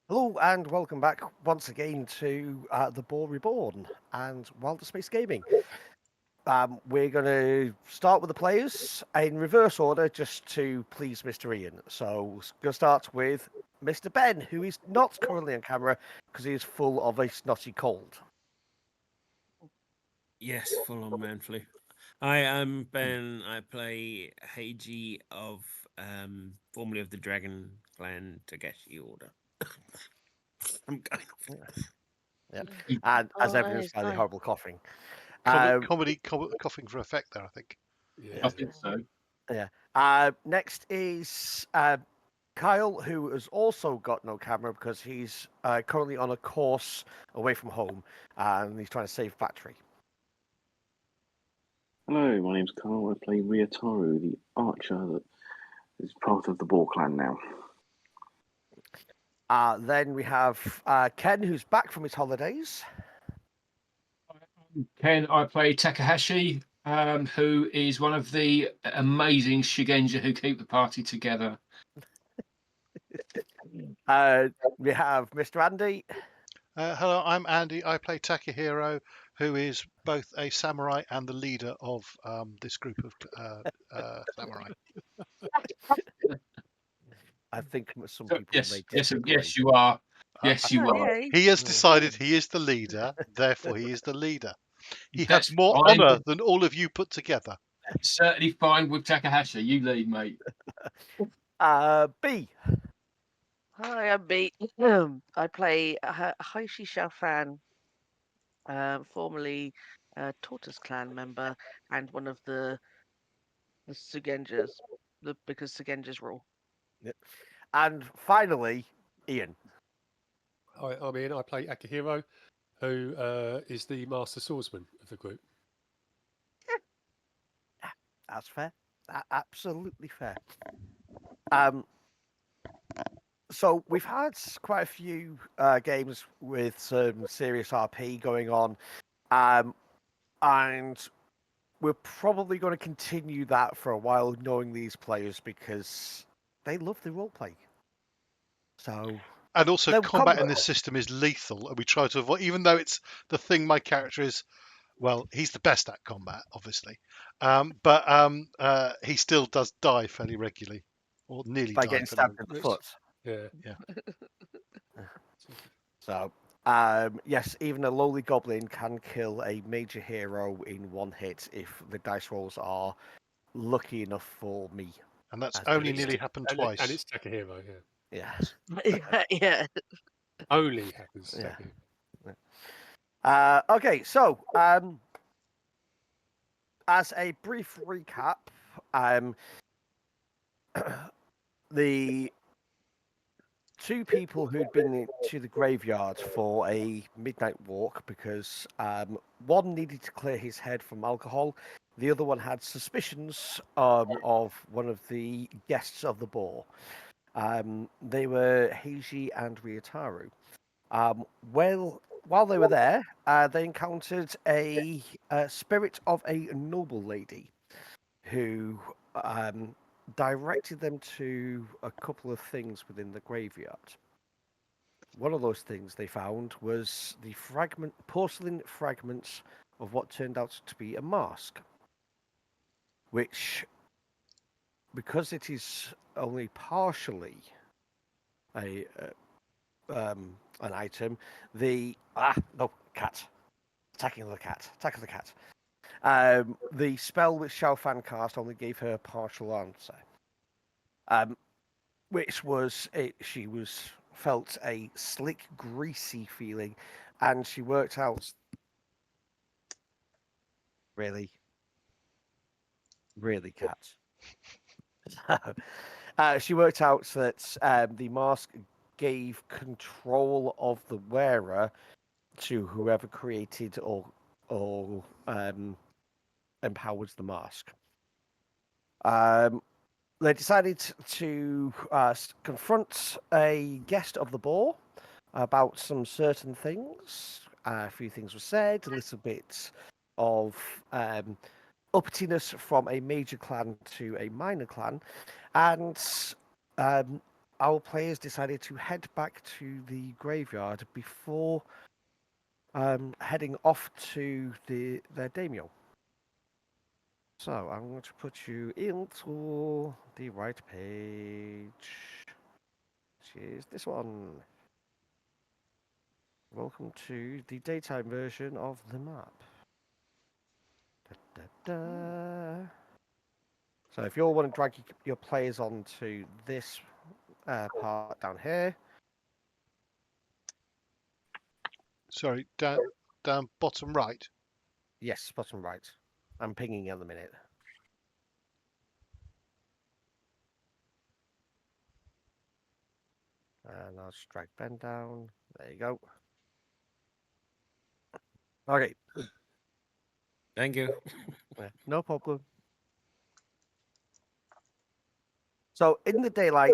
Hello and welcome back once again to the Boar Reborn and Wilderspace Gaming. We're going to start with the players in reverse order just to please Mr. Ian. So we're going to start with Mr. Ben, who is not currently on camera because he is full of a snotty cold. Yes, full on man flu. I am Ben. I play Heichi of formerly of the Dragon Clan Togeshi Order. I'm going off. Yeah. And as evidenced Nice, by the nice. horrible coughing. Comedy coughing for effect there, I think. I think so. Yeah. Next is Kyle, who has also got no camera because he's currently on a course away from home and he's trying to save battery. Hello, my name's Carl. I play Ryutao, the archer that is part of the Boar Clan now. Then we have Ken, who's back from his holidays. Ken, I play Takahashi, who is one of the amazing Shugenja who keep the party together. We have Mr. Andy. Hello, I'm Andy. I play Takahiro, who is both a samurai and the leader of this group of samurai. I think some people Yes, may yes, disagree. yes, you are. Yes, you are. He has decided he is the leader, therefore he is the leader. He That's has more fine. honour than all of you put together. Certainly fine with Takahashi. You lead, mate. B. Hi, I'm B. I play Heichi Xiaofan, formerly Tortoise Clan member and one of the Shugenjas, because Shugenjas rule. Yep. And finally, Ian. Hi, I'm Ian. I play Akihiro, who is the master swordsman of the group. That's fair. Absolutely fair. So we've had quite a few games with some serious RP going on, and we're probably going to continue that for a while, knowing these players because they love the roleplay. So, and also, no, combat in this system is lethal, and we try to avoid, even though it's the thing my character is. Well, he's the best at combat, obviously, but he still does die fairly regularly, or nearly by die. getting stabbed in the foot. Yeah. So, yes, even a lowly goblin can kill a major hero in one hit if the dice rolls are lucky enough for me. And that's As only it is. nearly happened And twice. it's Takahiro, yeah. Yeah. Yeah. Only happens to Yeah. Takahiro. Okay, so as a brief recap, the two people who'd been to the graveyard for a midnight walk because one needed to clear his head from alcohol, the other one had suspicions of one of the guests of the boar. They were Heichi and Ryutao. While they were there, they encountered a spirit of a noble lady who directed them to a couple of things within the graveyard. One of those things they found was the porcelain fragments of what turned out to be a mask, which, because it is only partially a an item, cat attacking the cat, attack of the cat. The spell which Xiaofan cast only gave her a partial answer, which was it. She felt a slick, greasy feeling, and she worked out. Really, cat. She worked out that the mask gave control of the wearer to whoever created or empowers the mask. They decided to confront a guest of the boar about some certain things. A few things were said, a little bit of uppityness from a major clan to a minor clan, and our players decided to head back to the graveyard before heading off to their daimyo. So I'm going to put you into the right page, which is this one. Welcome to the daytime version of the map. Da, da, da. So if you all want to drag your players onto this part down here, Sorry, down bottom right. yes, bottom right. I'm pinging in a minute. And I'll just drag Ben down. There you go. Okay, Thank you. no problem. So in the daylight,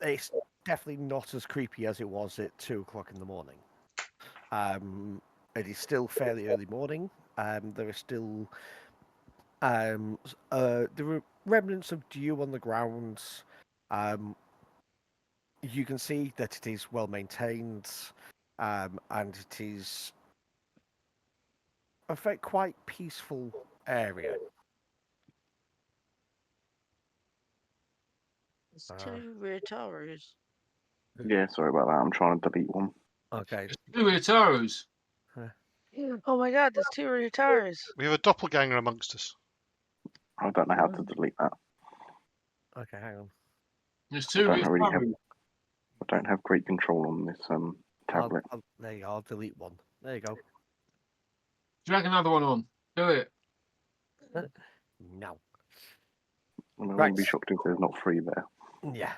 it's definitely not as creepy as it was at 2 o'clock in the morning. It is still fairly early morning. There are still there are remnants of dew on the ground. You can see that it is well maintained, and it is a quite peaceful area. There's two rear towers. Yeah, sorry about that. I'm trying to delete one. Okay. Two Ritaros. Oh my god, there's two rear towers. We have a doppelganger amongst us. I don't know how to delete that. Okay, hang on. There's I two don't really have. Ritaros. I don't have great control on this tablet. There you go. I'll delete one. There you go. Drag another one on. Do it. No. I mean, I Right. wouldn't be shocked if there's not three there. Yeah.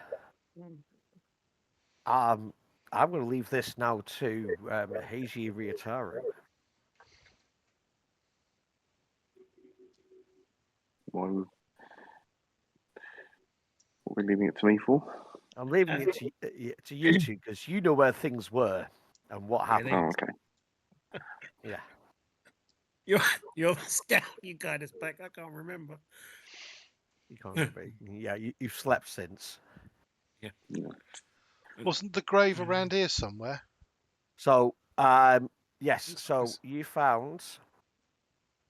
I'm going to leave this now to Heichi Ryutao. Why? What are we leaving it to me for? I'm leaving it to you two because you know where things were and what happened. Oh, okay. Yeah. You're scout. You got us back. I can't remember. You can't remember. Yeah, you've slept since. Wasn't the grave around here somewhere? So, yes. So you found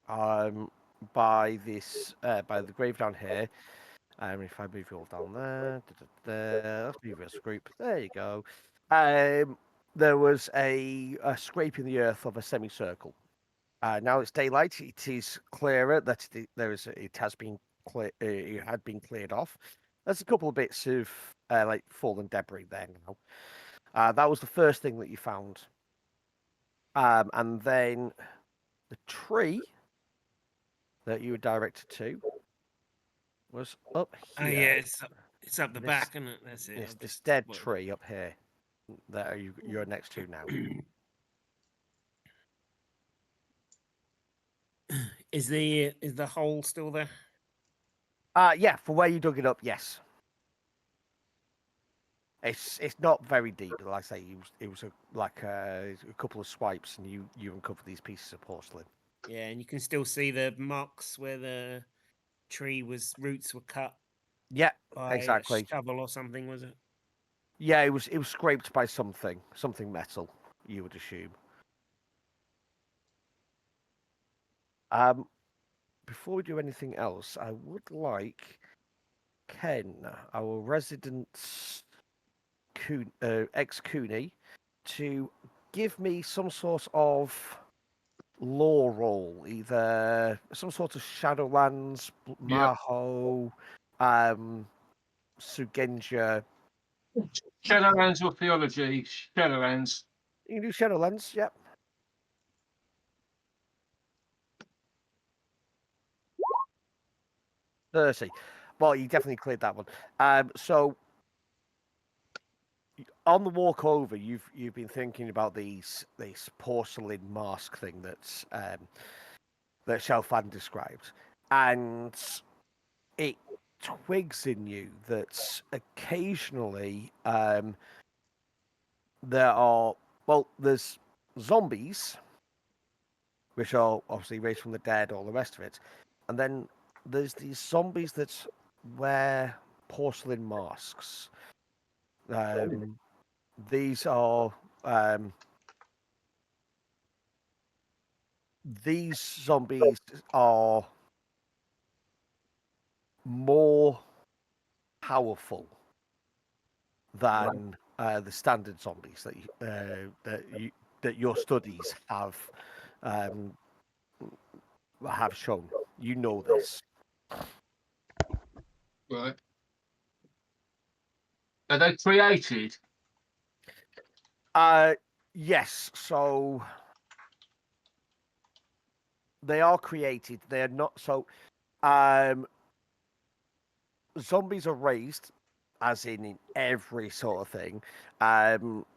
by the grave down here. If I move you all down there, let's move this group. There you go. There was a scrape in the earth of a semicircle. Now it's daylight. It is clearer that it has been it had been cleared off. There's a couple of bits of like fallen debris there now. That was the first thing that you found. And then the tree that you were directed to was up Oh here. yeah, it's up the This- back, isn't it? That's it. It's I've this just- dead what- tree up here that you're next to now. Is the hole still there? Yeah, for where you dug it up, yes. It's not very deep, but like I say, it was a couple of swipes, and you uncovered these pieces of porcelain. Yeah, and you can still see the marks where the roots were cut Yeah, by exactly. a shovel or something, was it? Yeah, it was scraped by something metal. You would assume. Before we do anything else, I would like Ken, our resident ex-Cooney, to give me some sort of lore roll, either some sort of Shadowlands, Yep. Maho, Shugenja. Shadowlands or theology? Shadowlands. You can do Shadowlands, yep. Thirsty. Well, you definitely cleared that one. So on the walk over, you've been thinking about this porcelain mask thing that Xiaofan described, and it twigs in you that occasionally there's zombies, which are obviously raised from the dead, all the rest of it, and then there's these zombies that wear porcelain masks. These are these zombies are more powerful than the standard zombies that your studies um, have shown. You know this. Right. Are they created? Yes. So they are created. They are not. So zombies are raised, as in every sort of thing,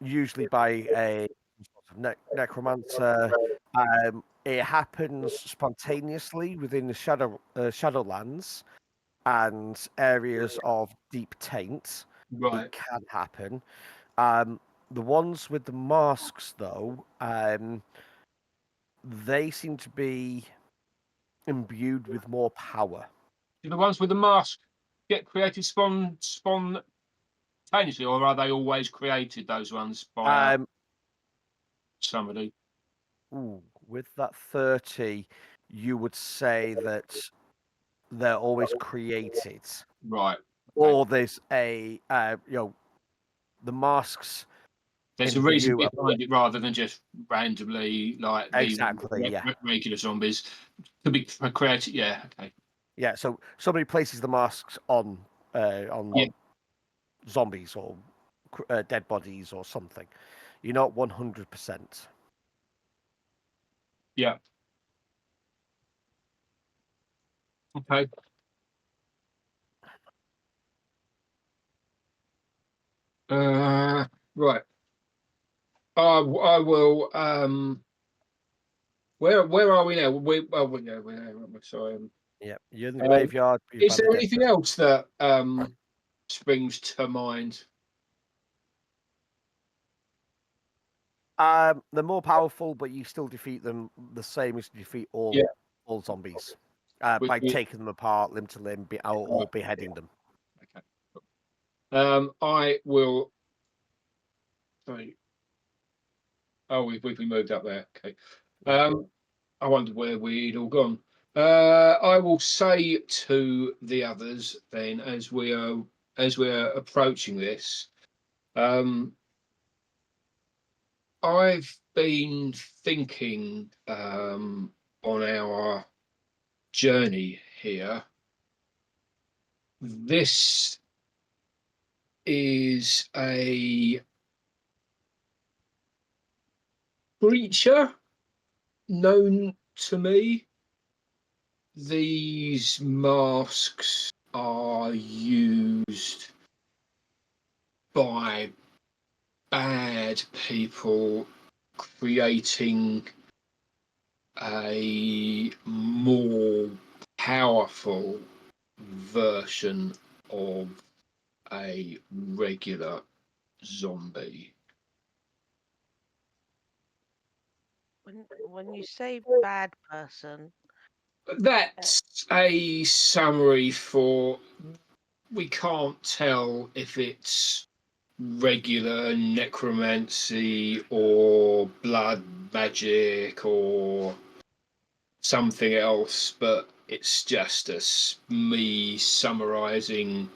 usually by a necromancer. It happens spontaneously within the Shadowlands and areas of deep taint. Right. It can happen. The ones with the masks, though, they seem to be imbued with more power. Do the ones with the mask get created spontaneously, or are they always created? Those ones by Um, somebody. with that 30, you would say that they're always created, Right. Okay. or there's the masks There's a reason imbue. behind it rather than just randomly like the Exactly, yeah. regular zombies to be created. Yeah. Okay. Yeah, so somebody places the masks on Yeah. zombies or dead bodies or something. You're not 100%. Yeah. Okay. Right. I will. Where are we now? We're sorry. Yeah, you're in the Um, graveyard. You've is had a there dead anything person. else that springs to mind? They're more powerful, but you still defeat them the same as you defeat Yeah. all zombies Which by we, taking them apart, limb to limb, or right. beheading them. Okay. I will. Sorry. Oh, we've moved up there. Okay. I wondered where we'd all gone. I will say to the others then, as we're approaching this, I've been thinking on our journey here. This is a creature known to me. These masks are used by bad people creating a more powerful version of a regular zombie. When you say bad person, That's a summary for we can't tell if it's regular necromancy or blood magic or something else, but it's just me summarizing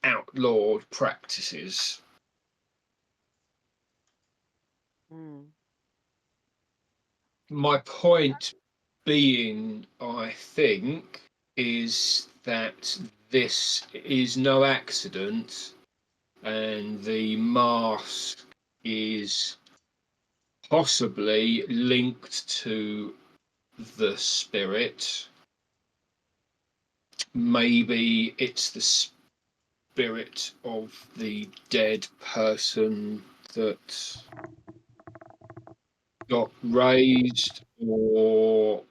outlawed practices. My point being, I think, is that this is no accident and the mask is possibly linked to the spirit. Maybe it's the spirit of the dead person that got raised, or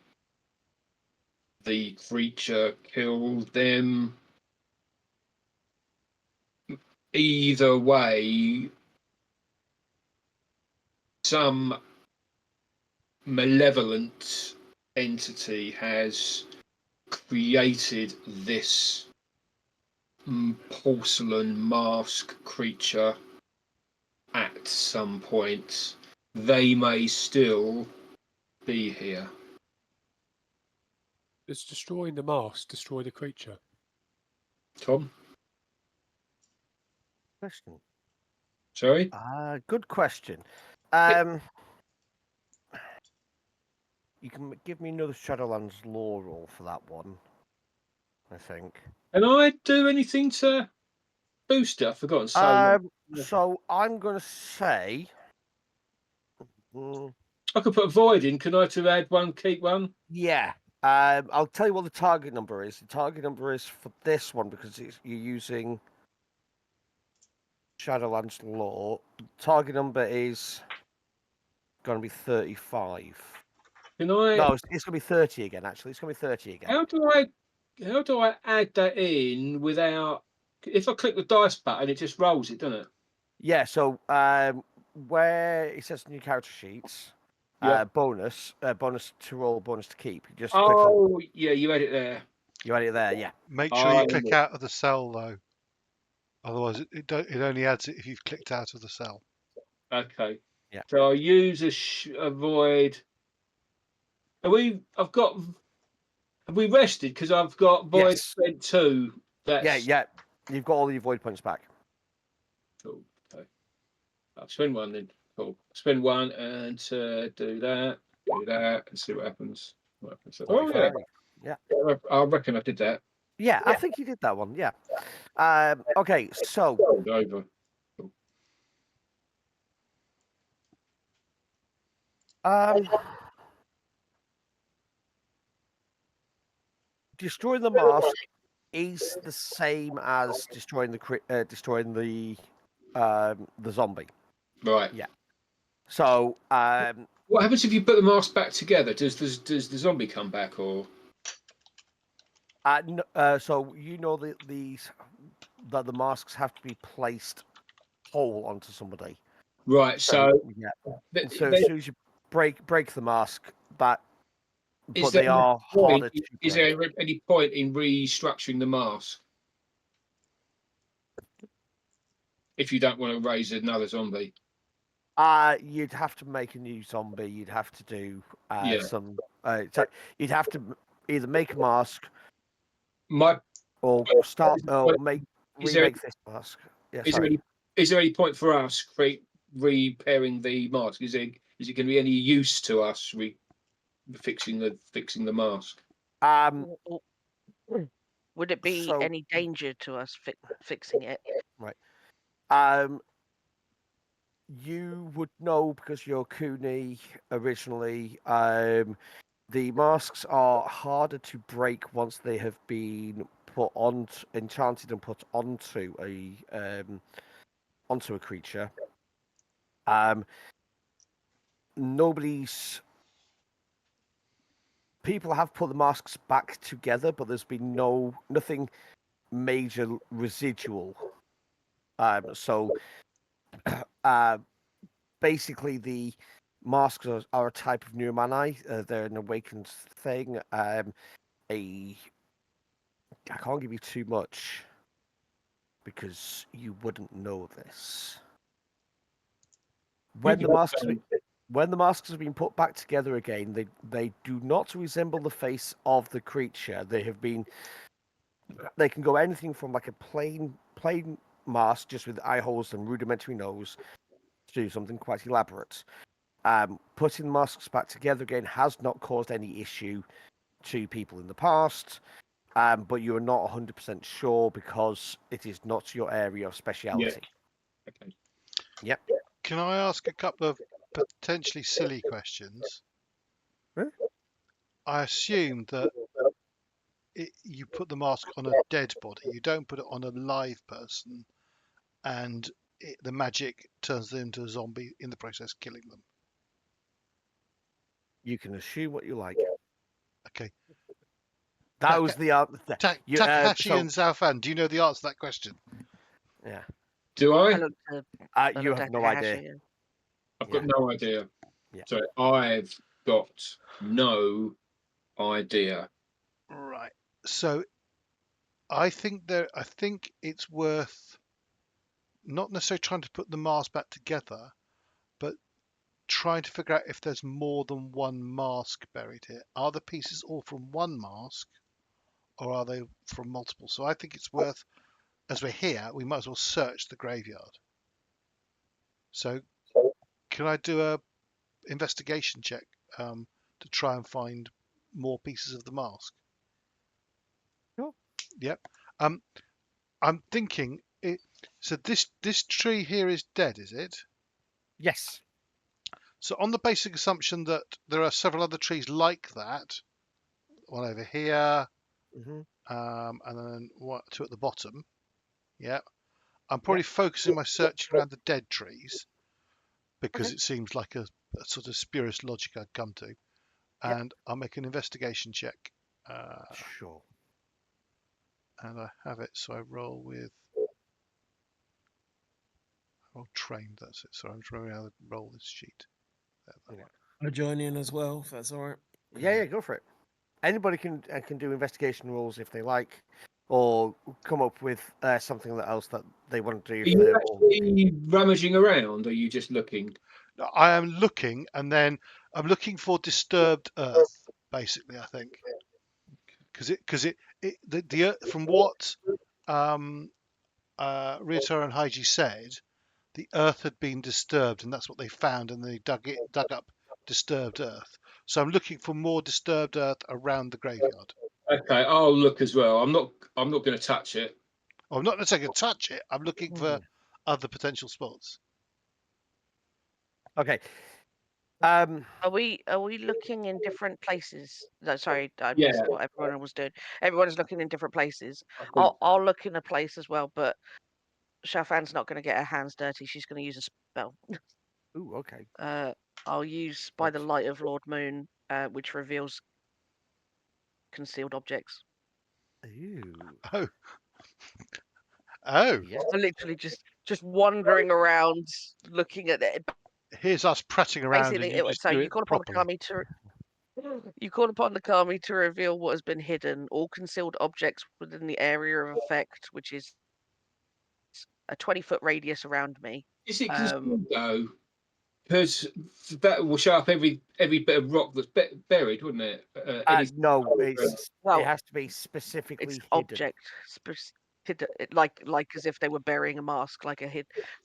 the creature killed them. Either way, some malevolent entity has created this porcelain mask creature at some point, they may still be here. Does destroying the mask destroy the creature? Tom? Question. Sorry? Good question. You can give me another Shadowlands lore roll for that one, I think. Can I do anything to boost it? I've forgotten. So So I'm going to say... I could put a void in. Can I to add one, keep one? Yeah. I'll tell you what the target number is. The target number is for this one, because you're using Shadowlands lore. Target number is going to be 35. Can I? No, it's going to be 30 again, actually. It's going to be 30 again. How do I add that in without? If I click the dice button, it just rolls it, doesn't it? Yeah, so where it says new character sheets, Yeah. bonus to roll, bonus to keep. You just click on, Oh, yeah, you had it there. you had it there, yeah. Make sure you Oh, click out of the cell though. Otherwise, it only adds it if you've clicked out of the cell. Okay. Yeah. So I'll use a void. Have we rested? Because I've got void Yes. spent 2. That's Yeah. You've got all your void points back. cool. Okay. I'll spend 1 then. Cool. Spend 1 and do that, and see what happens. Oh yeah. 45. Yeah. I reckon I did that. Yeah, I think you did that one, yeah. Okay, so Over. Cool. destroying the mask is the same as destroying the zombie. Right. Yeah. So What happens if you put the mask back together? Does the zombie come back or? so you know that the masks have to be placed whole onto somebody. Right. So yeah. So as soon as you break the mask, but they are harder to break. Is there any point in restructuring the mask if you don't want to raise another zombie? You'd have to make a new zombie. You'd have to do Yeah. some. So you'd have to either make a mask or start or remake this mask. Yeah, sorry. Is there any point for us repairing the mask? Is it going to be any use to us fixing the mask? Would it be So- any danger to us fixing it? Right. You would know because you're Cooney originally. The masks are harder to break once they have been put on, enchanted and put onto a creature. People have put the masks back together, but there's been nothing major residual. So basically the masks are a type of Neumanni. They're an awakened thing. I can't give you too much because you wouldn't know this. When the masks have been put back together again, they do not resemble the face of the creature. They can go anything from like a plain mask just with eye holes and rudimentary nose to do something quite elaborate. Putting the masks back together again has not caused any issue to people in the past, but you are not 100% sure because it is not your area of speciality. Yeah. Okay. Yep. Can I ask a couple of potentially silly questions? Huh? I assume that you put the mask on a dead body. You don't put it on a live person, and the magic turns them into a zombie in the process, killing them. You can assume what you like. Okay. That was the answer. Takahashi and Xiaofan, do you know the answer to that question? Yeah. Do I? You have no idea. I've got no idea. Yeah. So I've got no idea. Right. So I think it's worth not necessarily trying to put the mask back together, but trying to figure out if there's more than one mask buried here. Are the pieces all from one mask, or are they from multiple? So I think it's worth, as we're here, we might as well search the graveyard. So can I do a investigation check to try and find more pieces of the mask? Sure. Yep. I'm thinking it. So this tree here is dead, is it? Yes. So on the basic assumption that there are several other trees like that, one over here, Hmm. and then two at the bottom. Yeah, I'm Yep. probably focusing my searching around the dead trees because Okay. it seems like a sort of spurious logic I'd come to, Yep. and I'll make an investigation check. Sure. And I have it, so I roll with. Oh, trained. That's it. Sorry, I'm trying how to roll this sheet. There, that Yeah. one. I'll join in as well, if that's all right. Yeah, go for it. Anybody can do investigation rolls if they like, or come up with something else that they want to do. Are If you they're all... actually rummaging around, or are you just looking? No, I am looking, and then I'm looking for disturbed earth. Basically, I think because the earth, from what Ryutao and Heichi said, the earth had been disturbed, and that's what they found, and they dug up disturbed earth. So I'm looking for more disturbed earth around the graveyard. Okay, I'll look as well. I'm not going to touch it. Well, I'm not necessarily going to touch it. I'm looking for Hmm. other potential spots. Okay. Are we looking in different places? No, sorry, I Yeah, missed what everyone was doing. Everyone's looking in different places. I think I'll look in a place as well, but Xiaofan's not going to get her hands dirty. She's going to use a spell. Ooh. Okay. I'll use by the Right. light of Lord Moon, which reveals concealed objects. Ooh. Oh, oh! Yes. I literally just wandering around, looking at it. Here's us prattling around, and Basically, you just so do you it call upon the properly. kami to you call upon the kami to reveal what has been hidden. All concealed objects within the area of effect, which is a 20-foot radius around me. is it Um, concealed though? Because that will show up every bit of rock that's buried, wouldn't it? Any No, it well, has to be it's specifically hidden. object hidden, like as if they were burying a mask, like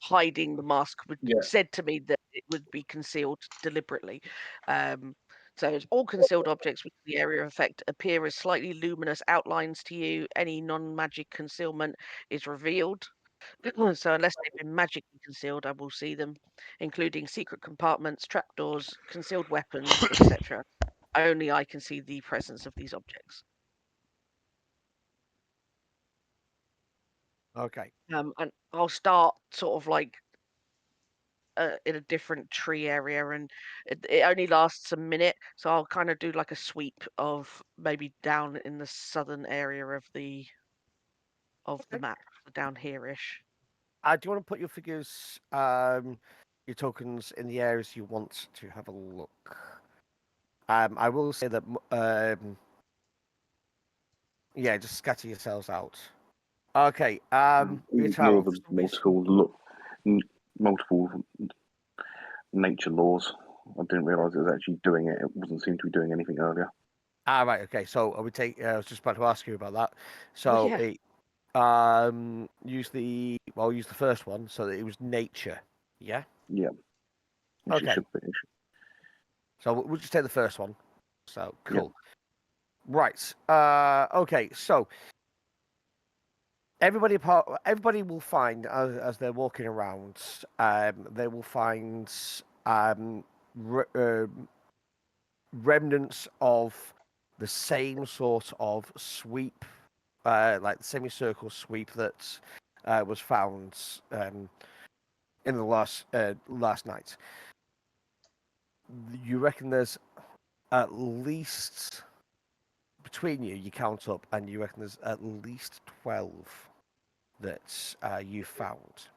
hiding the mask would yeah. said to me that it would be concealed deliberately. Um, so it's all concealed objects within the area of effect appear as slightly luminous outlines to you. Any non-magic concealment is revealed. So unless they've been magically concealed, I will see them, including secret compartments, trapdoors, concealed weapons, etc. Only I can see the presence of these objects. Okay. And I'll start sort of like in a different tree area, and it only lasts a minute, so I'll kind of do like a sweep of maybe down in the southern area of the Okay. map, down here-ish. Do you want to put your figures, your tokens in the areas you want to have a look? I will say that, yeah, just scatter yourselves out. Okay. Ignore Ryutaro, for the some reason, multiple nature laws. I didn't realise it was actually doing it. It wasn't seem to be doing anything earlier. right. Okay. So I would take. I was just about to ask you about that. Oh So yeah, it use the first one. So that it was nature. Yeah. Yeah, which it Okay. should be. So we'll just take the first one. So Yeah. cool. Right. Okay. So everybody will find as they're walking around, they will find remnants of the same sort of sweep, like the semicircle sweep that was found in the last night. You reckon there's at least between you count up, and you reckon there's at least 12 that you found.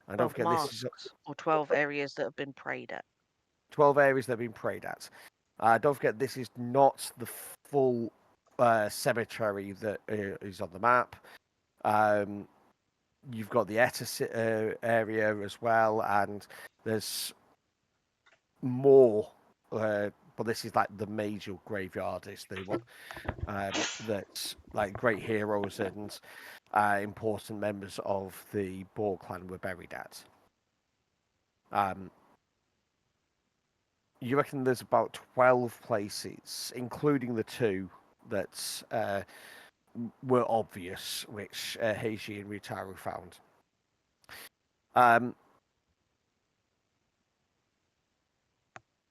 And don't 12 forget, this is masks or 12 areas that have been preyed at. 12 areas that have been preyed at. Don't forget, this is not the full cemetery that is on the map. Um, you've got the area as well, and there's more. But this is like the major graveyard. Is the one that's like great heroes and important members of the Boar Clan were buried at. You reckon there's about 12 places, including the two that were obvious, which Heichi and Ryutao found.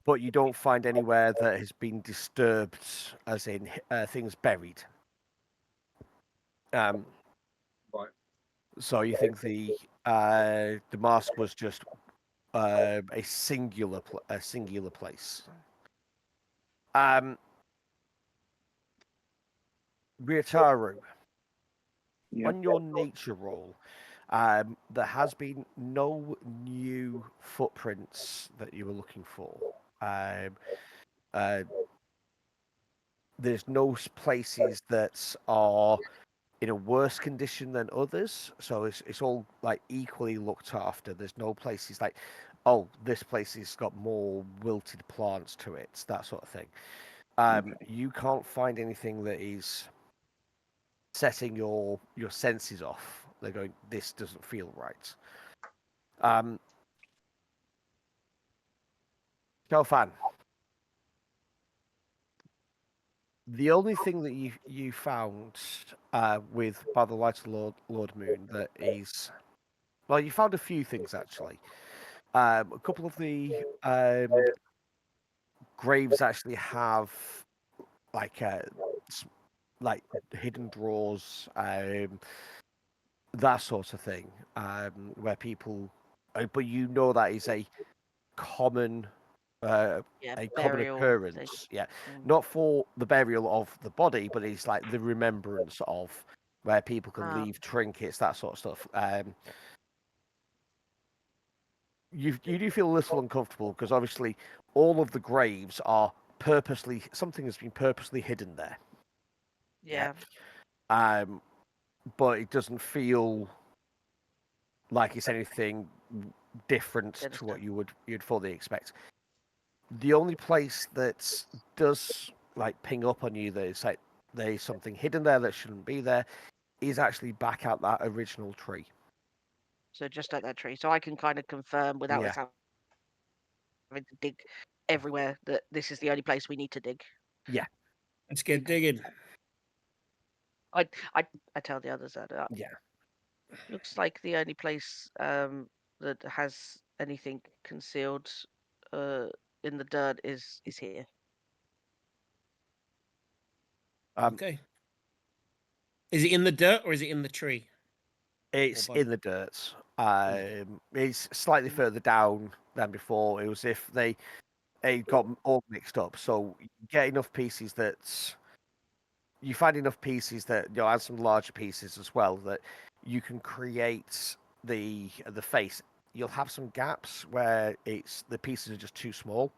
But you don't find anywhere that has been disturbed, as in things buried. Right. So you think the mask was just a singular place. Ryutaru, Yeah. on your nature roll, there has been no new footprints that you were looking for. There's no places that are in a worse condition than others, so it's all like equally looked after. There's no places like, oh, this place has got more wilted plants to it, that sort of thing. Okay. You can't find anything that is setting your senses off. They're going, this doesn't feel right. Xiaofan, the only thing that you found with By the Light of Lord Moon that is, well, you found a few things actually. A couple of the graves actually have like like hidden drawers, that sort of thing, where people. But you know that is a common Yeah, a common burial thing. occurrence. Yeah, not for the burial of the body, but it's like the remembrance of where people can leave trinkets, that sort of stuff. You do feel a little uncomfortable because obviously all of the graves are purposely, something has been purposely hidden there. Yeah. But it doesn't feel like it's anything different to what you'd fully expect. The only place that does like ping up on you that it's like there's something hidden there that shouldn't be there is actually back at that original tree. So just at that tree. So I can kind of confirm without Yeah. us having to dig everywhere that this is the only place we need to dig. Yeah. Let's get digging. I I tell the others that. Yeah. Looks like the only place that has anything concealed uh, in the dirt is here. Okay. Is it in the dirt or is it in the tree? It's both? in the dirt. It's slightly further down than before. It was if they got all mixed up. So you get enough pieces that you find enough pieces that and some larger pieces as well that you can create the face. You'll have some gaps where it's the pieces are just too small,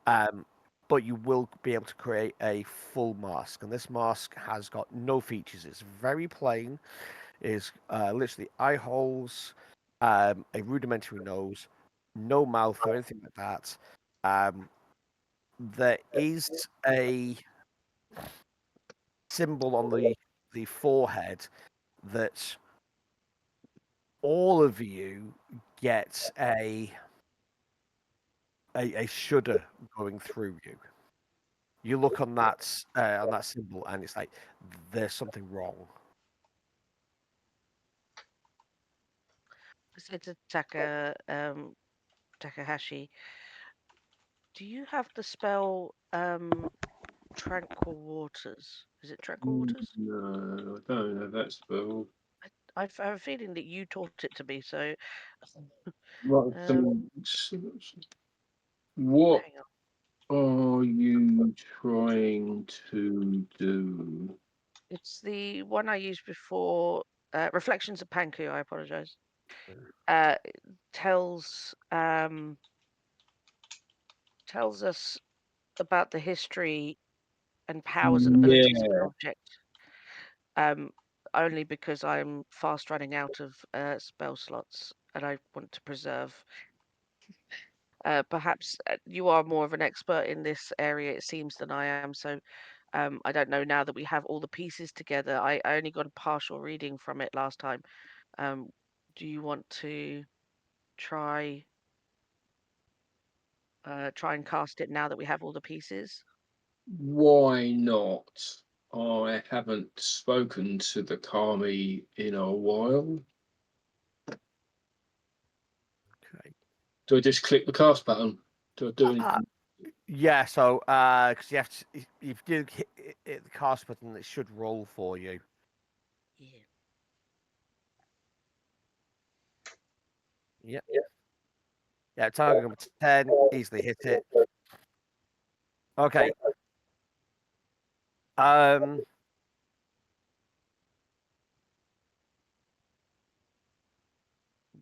but you will be able to create a full mask. And this mask has got no features. It's very plain. It's literally eye holes, a rudimentary nose, no mouth or anything like that. There is a symbol on the forehead that all of you get a shudder going through you. You look on that symbol, and it's like there's something wrong. I said to Takahashi, do you have the spell Tranquil Waters? Is it Tranquil Waters? No, I don't have that spell. I have a feeling that you taught it to me, so Right, um, what hang on. are you trying to do? It's the one I used before. Reflections of Panku. I apologize. It tells us about the history and powers and abilities of Yeah. an object. Um, only because I'm fast running out of spell slots and I want to preserve. Perhaps you are more of an expert in this area, it seems, than I am. So I don't know now that we have all the pieces together. I only got a partial reading from it last time. Um, do you want to try try and cast it now that we have all the pieces? Why not? I haven't spoken to the Kami in a while. Okay. Do I just click the cast button? Do I do anything? Yeah, so because you have to, if you do hit the cast button, it should roll for you. Yeah. Yep. Yeah, target number 10, easily hit it. Okay. Um.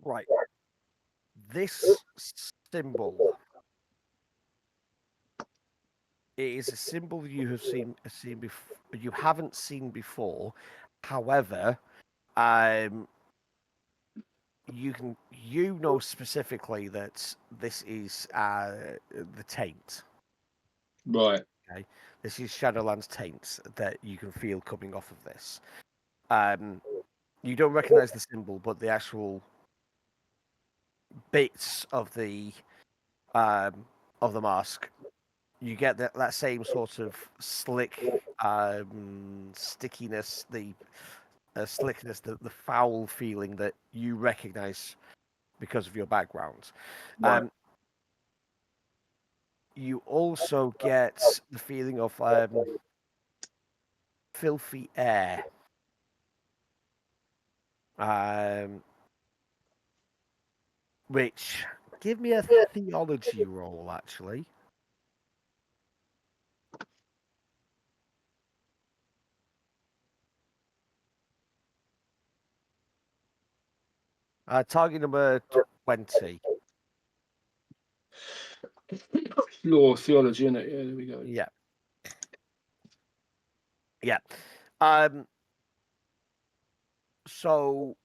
Right. This symbol is a symbol you have seen before. You haven't seen before. However, you know specifically that this is the taint. Right. Okay, this is Shadowland's taint that you can feel coming off of this. You don't recognize the symbol, but the actual bits of the mask, you get that same sort of slick stickiness, the slickness, the foul feeling that you recognize because of your background. Right. You also get the feeling of filthy air. Which give me a theology roll, actually. Target number 20. Law of theology, isn't it? Yeah, there we go. Yeah. Yeah. So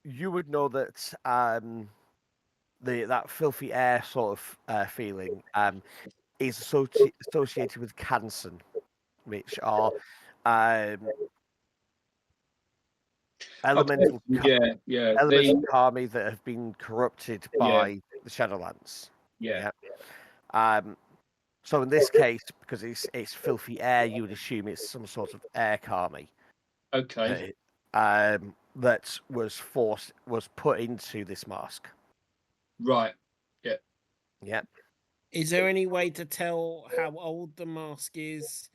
you would know that that filthy air sort of feeling is associated with cancer, which are um, elemental Yeah. elemental kami that have been corrupted by the Shadowlands. Yeah. So in this case, because it's filthy air, you would assume it's some sort of air kami Okay. that was put into this mask. Right. Yeah. Yeah. Is there any way to tell how old the mask is?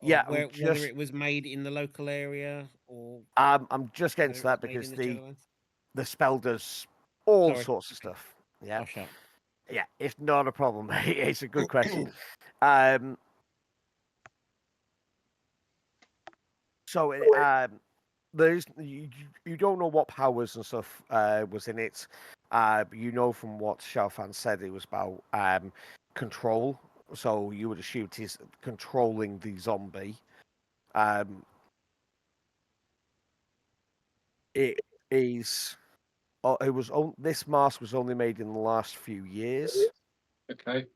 Or Yeah, whether it was made in the local area or I'm just getting whether to it that was made because in the Shadowlands? the spell does all Sorry. sorts of stuff. Yeah. Oh, shut Yeah, it's not a problem. It's a good question. So there's you don't know what powers and stuff was in it. But you know from what Xiaofan said, it was about control. So you would assume it is controlling the zombie. It is. This mask was only made in the last few years. Okay.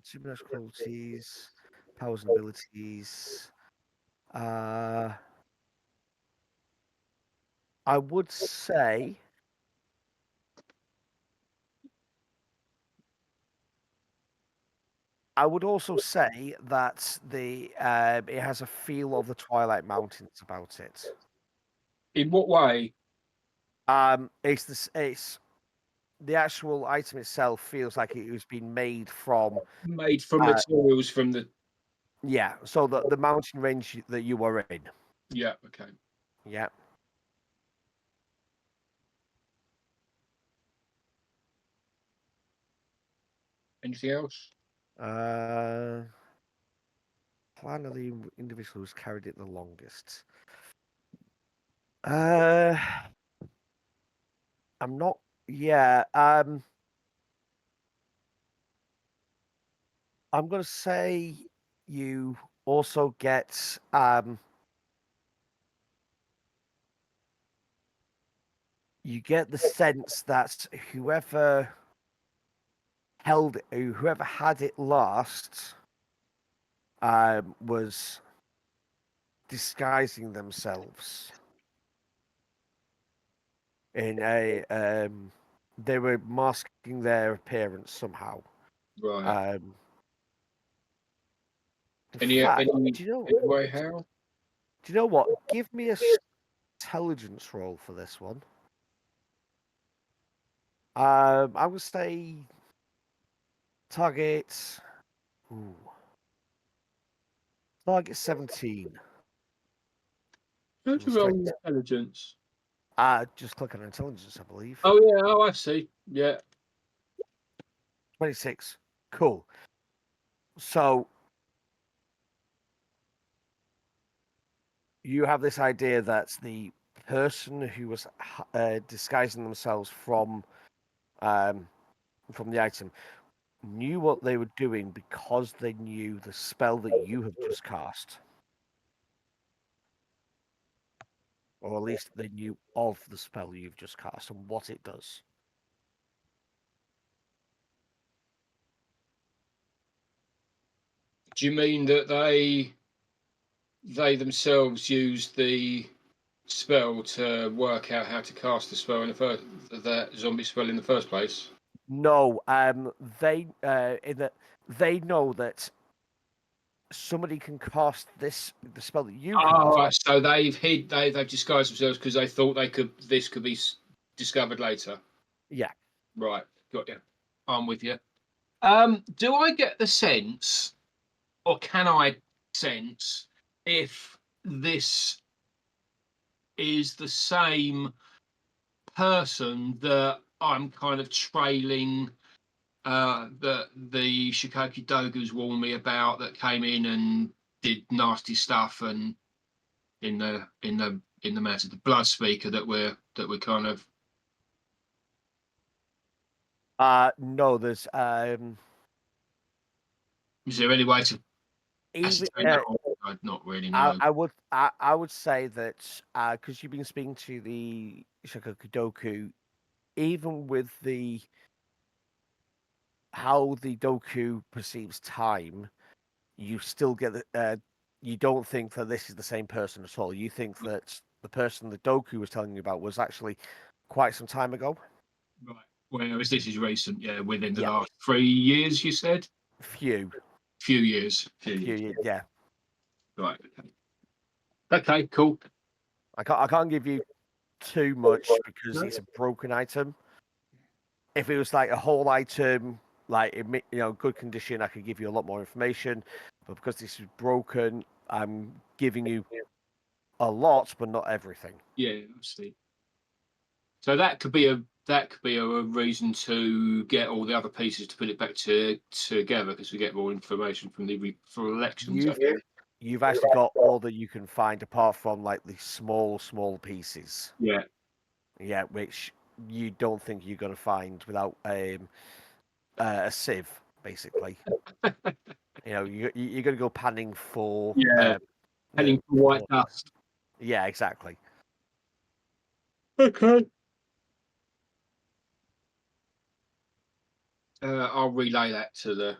Supernatural qualities, powers and abilities. I would say I would also say that it has a feel of the Twilight Mountains about it. In what way? It's the actual item itself feels like it was being made from Made from uh, materials from the. yeah. So the mountain range that you were in. Yeah. Okay. Yeah. Anything else? Plan of the individual who's carried it the longest. I'm not Yeah. I'm gonna say you also get you get the sense that whoever had it last was disguising themselves in they were masking their appearance somehow. Right. In Any fact, any do you know? any way how? Do you know what? Give me a intelligence roll for this one. I would say target. Ooh, target 17. How'd Go you straight. roll intelligence? Just click on intelligence, I believe. Oh yeah, oh I see. Yeah. 26. Cool. So you have this idea that the person who was disguising themselves from the item knew what they were doing because they knew the spell that you have just cast. Or at least they knew of the spell you've just cast and what it does. Do you mean that they themselves used the spell to work out how to cast the spell in that zombie spell in the first place? No, they know that somebody can cast the spell that you Oh, cast. right, so they've disguised themselves because they thought this could be discovered later. Yeah. Right, got you. I'm with you. Do I get the sense, or can I sense, if this is the same person that I'm kind of trailing, that the Shikoku Dogu's warned me about, that came in and did nasty stuff, and in the matter, the blood speaker that we're kind of. No, there's Is there any way to even ascertain that? I'd not really know. I would say that because you've been speaking to the Shikoku, even with the how the Doku perceives time, you still get you don't think that this is the same person at all. You think that the person the Doku was telling you about was actually quite some time ago. Right. Whereas this is recent, yeah, within the Yeah, last 3 years, you said? few, Few years. yeah. Right. Okay, cool. I can't give you too much because No? it's a broken item. If it was like a whole item, like good condition, I could give you a lot more information. But because this is broken, I'm giving you a lot, but not everything. Yeah, I see. So that could be a reason to get all the other pieces to put it back together, because we get more information from the reflections. You've actually got all that you can find apart from like the small pieces. Yeah. Yeah, which you don't think you're gonna find without a sieve, basically. You're gonna go panning for Yeah. Heading for white for dust. yeah, exactly. Okay. I'll relay that to the.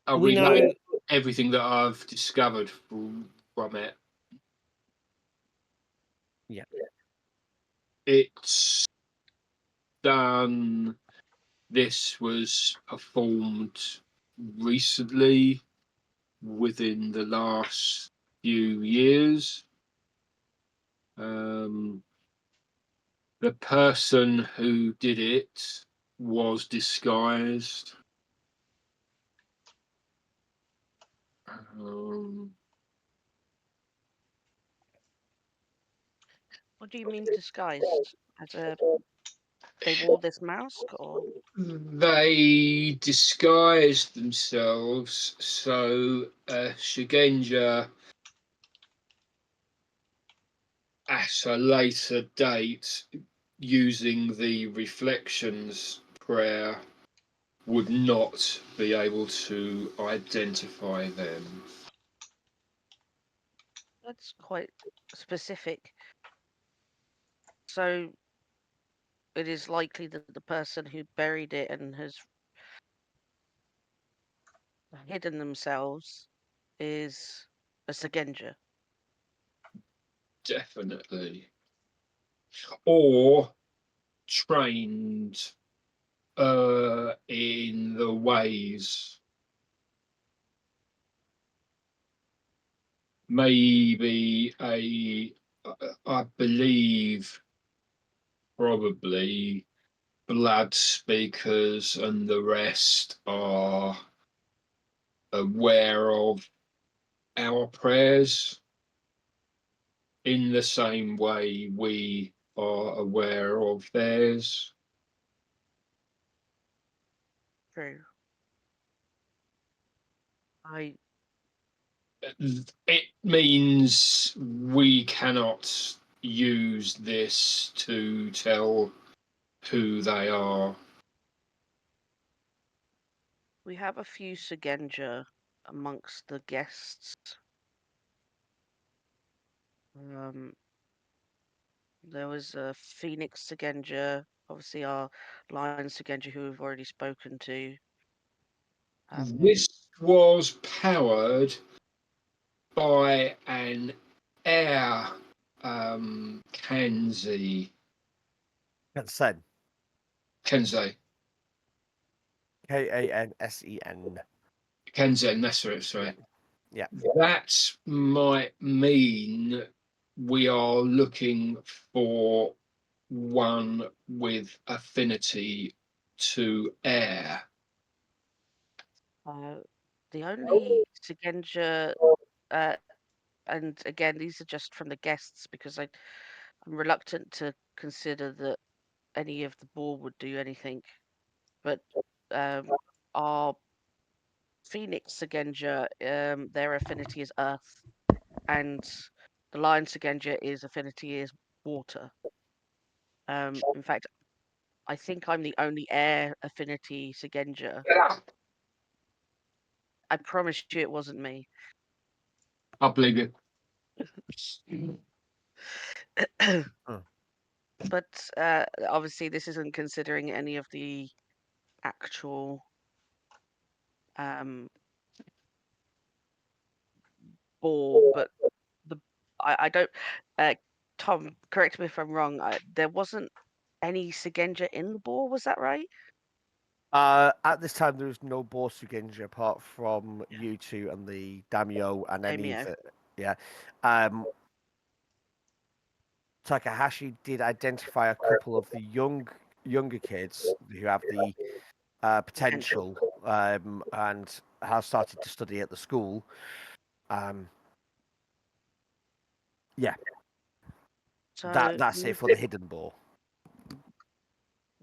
I'll We relay know. everything that I've discovered from it. Yeah. It's done. This was performed recently, within the last few years. Um, the person who did it was disguised. Um, What do you mean disguised? They wore this mask, or they disguised themselves so Shugenja at a later date, using the reflections prayer would not be able to identify them. That's quite specific. So it is likely that the person who buried it and has hidden themselves is a Shugenja. Definitely. Or trained in the ways. Maybe I believe probably blood speakers and the rest are aware of our prayers in the same way we are aware of theirs. True. I It means we cannot use this to tell who they are. We have a few Shugenja amongst the guests. Um, there was a Phoenix Shugenja, obviously our Lion Shugenja who we've already spoken to. This was powered by an air Kanzi. Kansen. Kenzei. Kansen. Kenzen, that's right, sorry. Yeah. That might mean we are looking for one with affinity to air. The only Shugenja, uh, and again, these are just from the guests because I'm reluctant to consider that any of the boar would do anything. But our Phoenix Shugenja, their affinity is earth, and the Lion Shugenja is affinity is water. In fact, I think I'm the only air affinity Shugenja. I promise you it wasn't me. I believe you. But obviously, this isn't considering any of the actual um, boar. But the I don't. Uh, Tom, correct me if I'm wrong. There wasn't any Shugenja in the boar. Was that right? At this time, there was no Boar Shugenja apart from you two and the Daimyo and any of Daimyo. the. Yeah. Takahashi did identify a couple of the younger kids who have the potential and have started to study at the school. Yeah, So that's it for the Hidden Boar.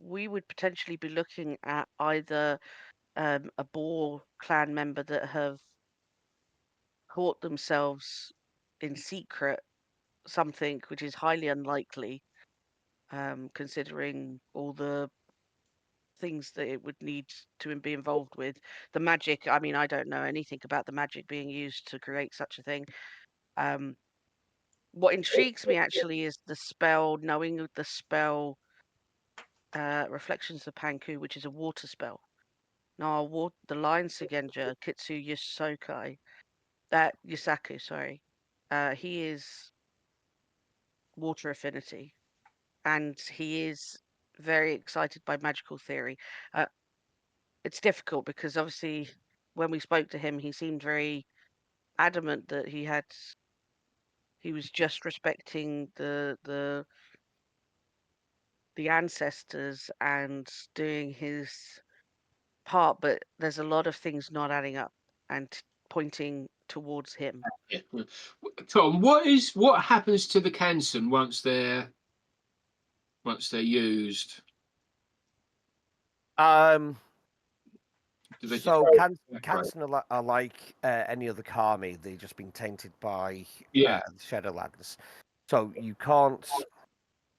we would potentially be looking at either a Boar clan member that have caught themselves in secret something, which is highly unlikely, considering all the things that it would need to be involved with. The magic, I mean, I don't know anything about the magic being used to create such a thing. What intrigues me actually is the spell, knowing the spell Reflections of Panku, which is a water spell. Now, the Lion Shugenja, Kitsu Yusaku, sorry. He is water affinity, and he is very excited by magical theory. Uh, it's difficult because obviously, when we spoke to him, he seemed very adamant that he was just respecting the ancestors and doing his part, but there's a lot of things not adding up and pointing towards him. Yeah. Tom, what happens to the Kansen once they're used? Do they just So right. Kansen are like any other kami. They've just been tainted by Yeah. the Shadowlands. So you can't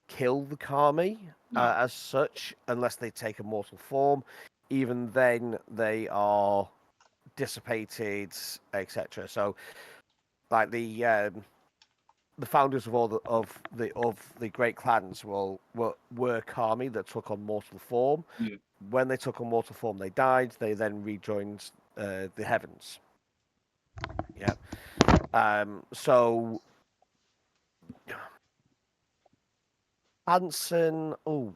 kill the kami No. as such unless they take a mortal form. Even then, they are dissipated, etc. So, like the founders of all the great clans were kami that took on mortal form. Yeah. When they took on mortal form, they died. They then rejoined the heavens. Yeah. So Hanson. Oh,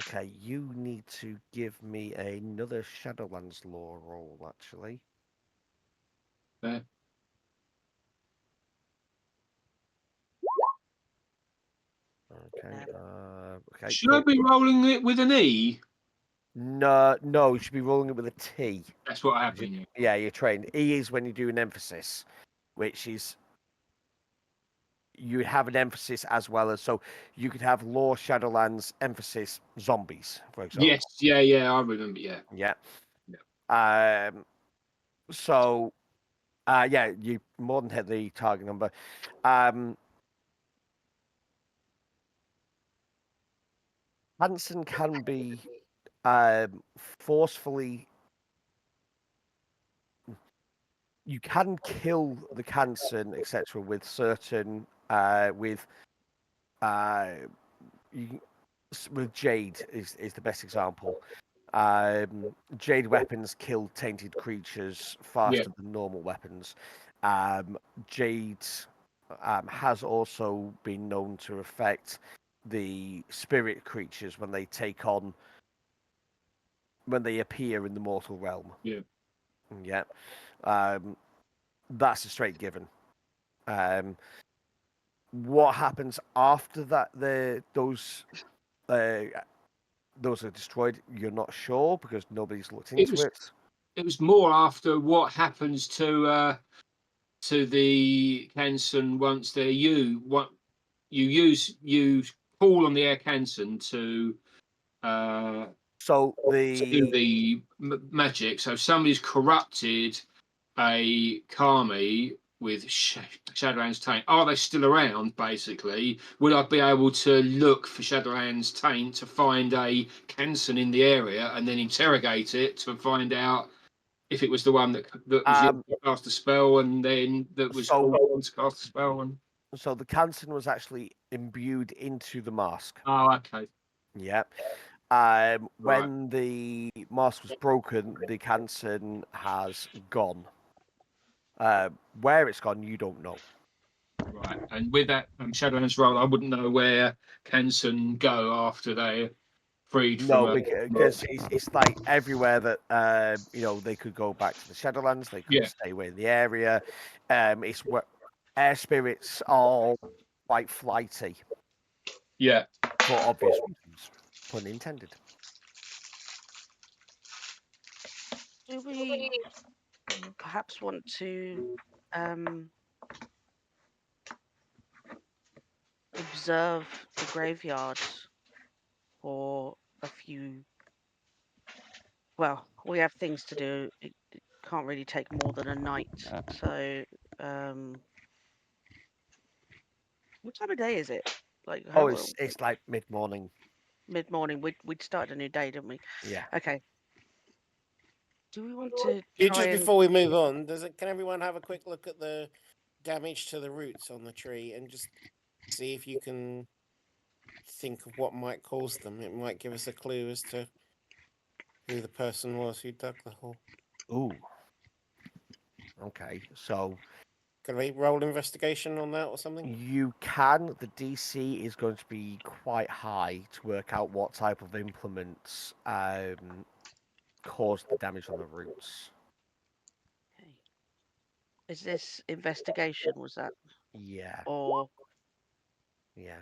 okay. You need to give me another Shadowlands lore roll, actually. There. Okay. Okay. Should I Cool. be rolling it with an E? No, you should be rolling it with a T. That's what I have been. Yeah. Yeah, you're trained. E is when you do an emphasis, which is you have an emphasis as well as so you could have lore Shadowlands emphasis zombies, for example. Yes. Yeah. Yeah. I remember. Yeah. Yeah. Yeah. So yeah, you more than hit the target number. Hansen can be forcefully. You can kill the Hansen, etc., with certain with you, with Jade is the best example. Jade weapons kill tainted creatures faster than normal weapons. Jade has also been known to affect the spirit creatures when they take on when they appear in the mortal realm. Yeah. Yeah, that's a straight given. What happens after that? Those are destroyed. You're not sure because nobody's looked into it. It was more after what happens to the Canson once they're what you call on the air Canson to So do the magic. So if somebody's corrupted a Kami with Shadowland's Taint, are they still around, basically? Will I be able to look for Shadowland's Taint to find a Canson in the area and then interrogate it to find out if it was the one that was used to cast a spell and then that was called on to cast a spell? And so the Canson was actually imbued into the mask. oh, okay. Yeah. When the mask was broken, the Canson has gone. Where it's gone, you don't know. Right, and with that Shadowlands roll, I wouldn't know where Canson go after they're freed No, from because it's like everywhere that they could go back to the Shadowlands, they could Yeah. stay away in the area. It's where air spirits are quite flighty. Yeah. For obvious reasons, pun intended. Do we perhaps want to observe the graveyard for a few? Well, we have things to do. It can't really take more than a night. So, what time of day is it? Like, Oh, it's like mid-morning. Mid-morning. We'd started a new day, didn't we? Yeah. Okay. Do we want to Just try and before we move on, can everyone have a quick look at the damage to the roots on the tree and just see if you can think of what might cause them? It might give us a clue as to who the person was who dug the hole. Ooh. Okay, so Can we roll investigation on that or something? you can. The DC is going to be quite high to work out what type of implements caused the damage on the roots. Okay. Is this investigation? Was that? Yeah. Or Yeah.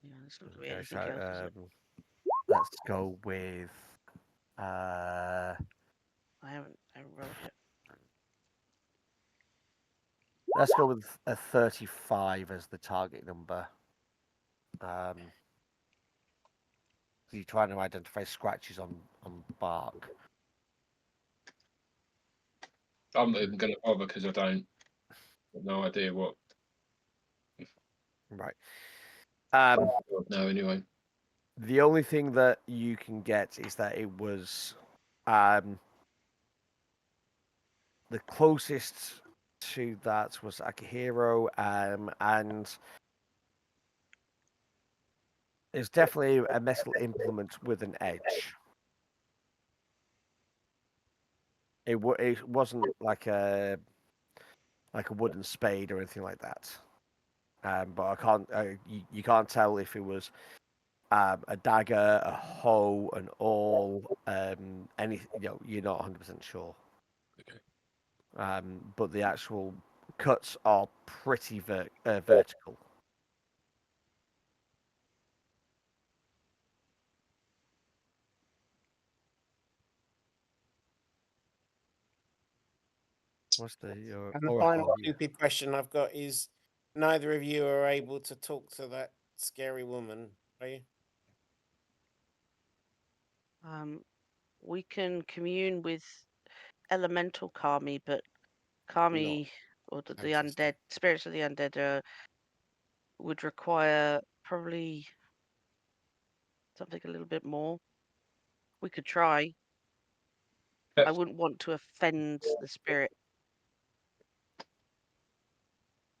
yeah, there's not really Okay, anything else. Is it? let's go with I haven't rolled yet. let's go with a 35 as the target number. You're trying to identify scratches on bark. I'm not even going to bother because I don't. Got no idea what. Right. No, anyway. The only thing that you can get is that it was the closest to that was Akihiro, and it's definitely a metal implement with an edge. It wasn't like a wooden spade or anything like that. But I can't you can't tell if it was a dagger, a hoe, an awl, any you're not 100% sure. Okay. But the actual cuts are pretty vertical. What's the And the oh, final oh, yeah. stupid question I've got is: neither of you are able to talk to that scary woman, are you? We can commune with elemental Kami, but Kami or the ancestor. undead spirits of the undead would require probably something a little bit more. We could try. I Perhaps, wouldn't want to offend the spirit.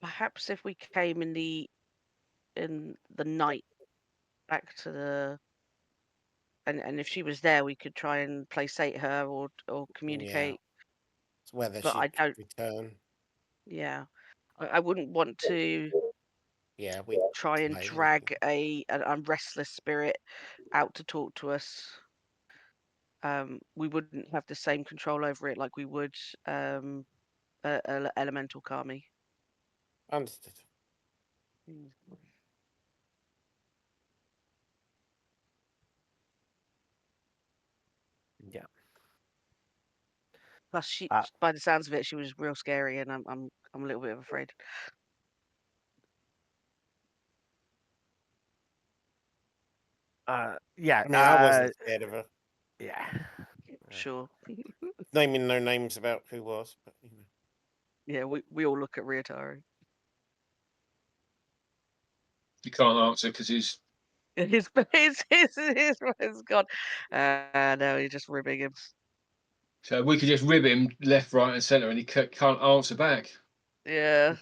Perhaps if we came in the night back to the and if she was there, we could try and placate her or Yeah. communicate. It's whether But she'd I don't. return. Yeah, I wouldn't want to Yeah, we try and try drag anything. a restless spirit out to talk to us. We wouldn't have the same control over it like we would elemental Kami. Understood. Mm. Yeah. Plus, she, Uh, by the sounds of it, she was real scary, and I'm a little bit afraid. yeah. I mean, I wasn't scared of her. Yeah. Sure. Naming no names about who was, but Yeah, we all look at Ryutaro. you can't answer because he's. His gone. No, you're just ribbing him. So we could just rib him left, right, and centre, and he can't answer back. Yeah.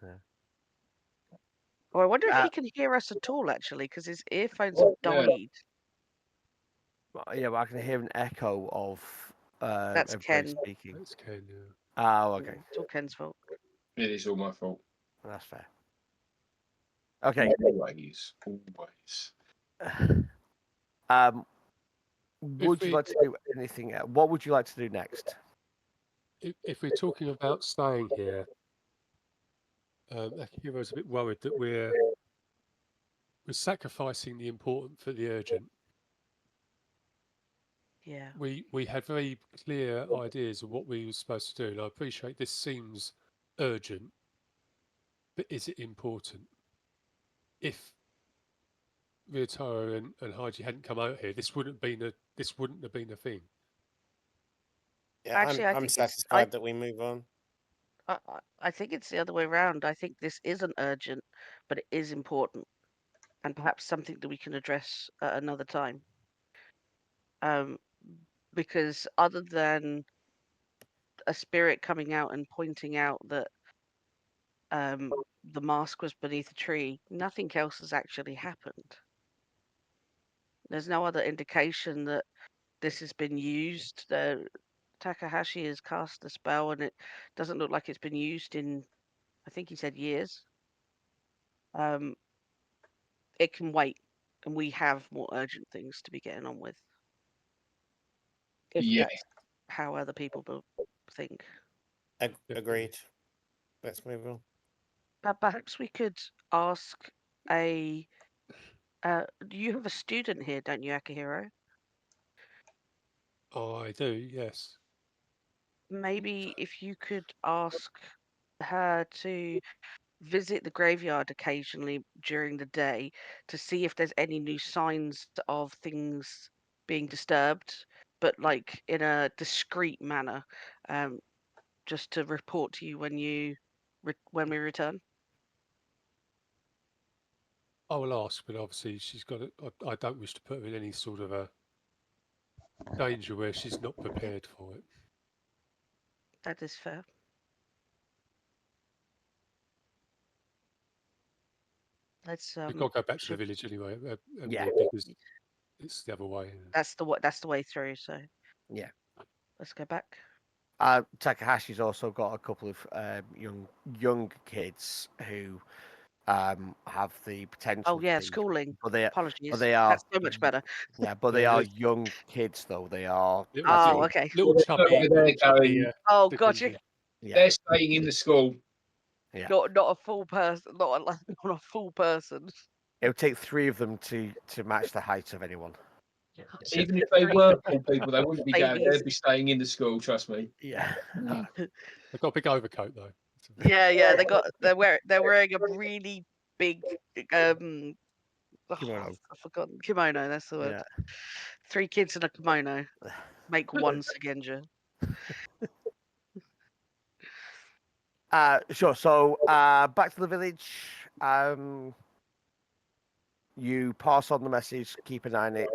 Yeah. Oh, I wonder if Uh, he can hear us at all, actually, because his earphones have Yeah. died. yeah, but I can hear an echo of That's everybody Ken. speaking. That's Ken. Oh, okay. It's all Ken's fault. It is all my fault. That's fair. Okay. Always, always. Um, If would you we like to do anything else? What would you like to do next? if we're talking about staying here, Akihiro's a bit worried that we're sacrificing the important for the urgent. Yeah. We had very clear ideas of what we were supposed to do, and I appreciate this seems urgent, but is it important? If Ryutaro and Heichi hadn't come out here, this wouldn't have been a thing. yeah, Actually, I I'm think it's satisfied that we move on. I think it's the other way around. I think this isn't urgent, but it is important, and perhaps something that we can address at another time. Um, because other than a spirit coming out and pointing out that the mask was beneath a tree, nothing else has actually happened. There's no other indication that this has been used. Takahashi has cast the spell, and it doesn't look like it's been used in, I think he said years. Um, it can wait, and we have more urgent things to be getting on with. If Yeah. that's how other people think. Agreed. Let's move on. Perhaps we could ask a. You have a student here, don't you, Akihiro? I do, yes. Maybe if you could ask her to visit the graveyard occasionally during the day to see if there's any new signs of things being disturbed, but like in a discreet manner. Um, just to report to you when when we return? I will ask, but obviously she's got it. I don't wish to put her in any sort of a danger where she's not prepared for it. That is fair. Let's We've got to go back to the should, village anyway, Yeah. Emily, because it's the other way. that's the way through. So Yeah. let's go back. Takahashi's also got a couple of young kids who have the potential. Oh yeah, to be, schooling. but they Apologies. are That's so much better. yeah, but they Yeah, are there's young kids though. They are little, Oh, okay. little chubby, They're little chubby. going- Oh, the gotcha. Gunja. yeah. They're staying in the school. Yeah. Not a full person. Not a full person. It would take 3 of them to match the height of anyone. Even if they were full people, they wouldn't be going. Babies. They'd be staying in the school. Trust me. Yeah. They've got a big overcoat though. Yeah. They're wearing a really big Kimono. I've forgotten kimono. That's the word. Yeah. 3 kids in a kimono make one Shugenja. Sure. So back to the village. You pass on the message. Keep an eye on it.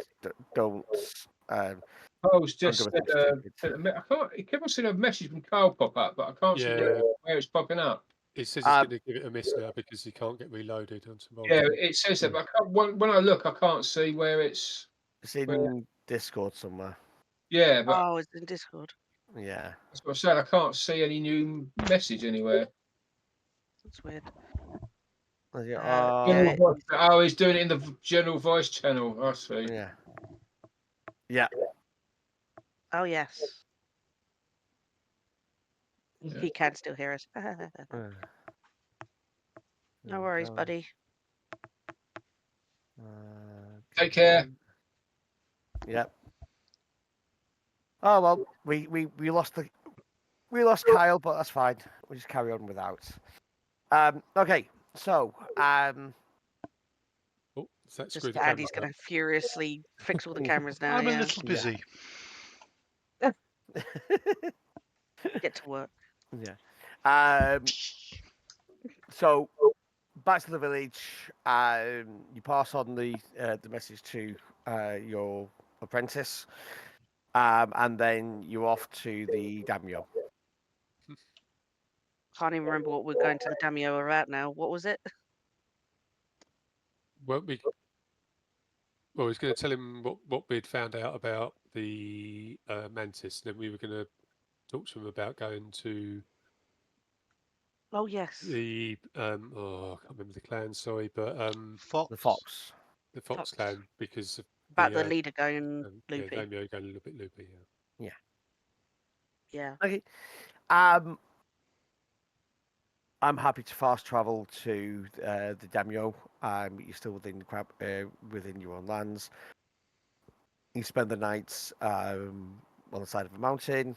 Don't. I was just Don't do anything stupid. I can't. I kept on seeing a message from Carl pop up, but I can't see Yeah. where it's popping up. It says it's going to give it a miss now because he can't get reloaded onto Yeah, multi. it says that, but I can't, when I look, I can't see where it's. It's in Discord somewhere. Yeah, but Oh, it's in Discord. Yeah. that's what I said. I can't see any new message anywhere. That's weird. Yeah. Oh, he's doing it in the general voice channel. I see. Yeah. Yeah. Oh yes. Yeah. He can still hear us. No worries, buddy. Take care. Yep. Oh well, we lost Kyle, but that's fine. We just carry on without. Okay, so Oh, is that Just screwed the Andy's camera going to furiously fix all the cameras now. I'm a Yeah. little busy. Get to work. yeah. So back to the village. You pass on the message to your apprentice, and then you're off to the daimyo. Can't even remember what we're going to the daimyo about now. What was it? Won't we? Well, he's going to tell him what we'd found out about the mantis. Then we were going to talk to him about going to Oh yes. the I can't remember the clan. Sorry, but Fox. The fox. the Fox clan because of About the leader going yeah, loopy. Daimyo going a little bit loopy. Yeah. Yeah. Okay. I'm happy to fast travel to the daimyo. You're still within within your own lands. You spend the nights on the side of a mountain,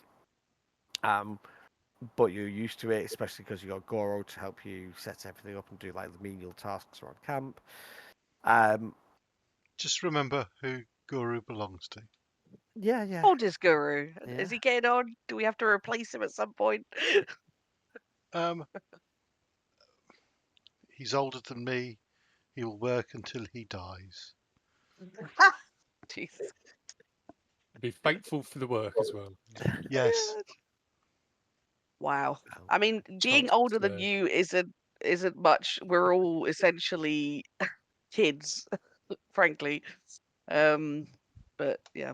but you're used to it, especially because you got Goro to help you set everything up and do like the menial tasks around camp. Just remember who Guru belongs to. Yeah. Old is Guru. Yeah. Is he getting on? Do we have to replace him at some point? He's older than me. He will work until he dies. Jesus. Be faithful for the work as well. Yes. Wow. I mean, being Chance older to than you isn't much. We're all essentially kids, frankly. But yeah.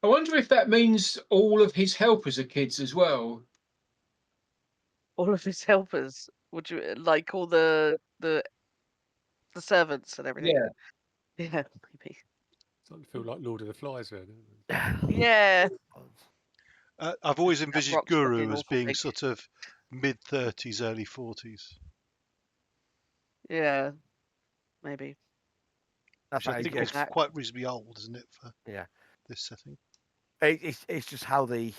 I wonder if that means all of his helpers are kids as well. All of his helpers. Would you like all the servants and everything? Yeah. Yeah, maybe. Starting to feel like Lord of the Flies there. Yeah. I've always That envisaged rock's probably Guru an as awful being big. sort of mid-30s, early 40s. Yeah. Maybe. That's Which I fine. think Go is back. quite reasonably old, isn't it, for Yeah. this setting? It's just how the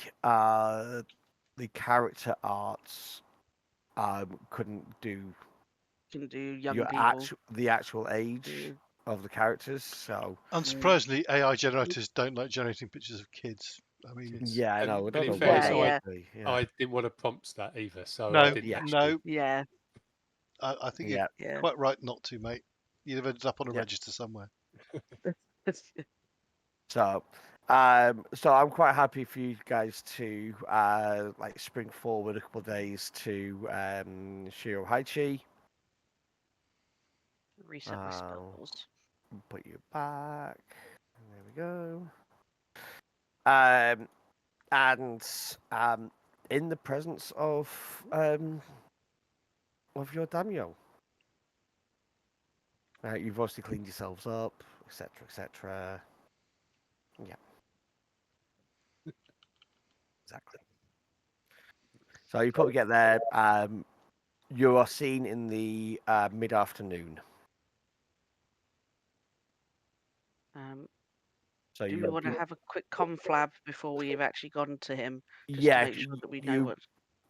character arts couldn't do Can do young your people. the actual age of the characters. So Unsurprisingly, AI generators don't like generating pictures of kids I mean, Yes. Yeah, I know. I And don't in know fairness, why. Yeah, Yeah, I didn't want to prompt that either, so I no, didn't yeah, actually. no. yeah, I think you're yeah, yeah. quite right not to, mate. You'd have ended up on a yeah. register somewhere. So, so I'm quite happy for you guys to like spring forward a couple of days to Shiro Heichi. Reset my I'll spells. put you back. There we go. Um, and in the presence of your daimyo. You've obviously cleaned yourselves up, etc., etc. Yeah, exactly. So you probably get there. You are seen in the mid-afternoon. Um, So do we want to you have a quick conflab before we've actually gone to him, just to yeah, make sure that we know what?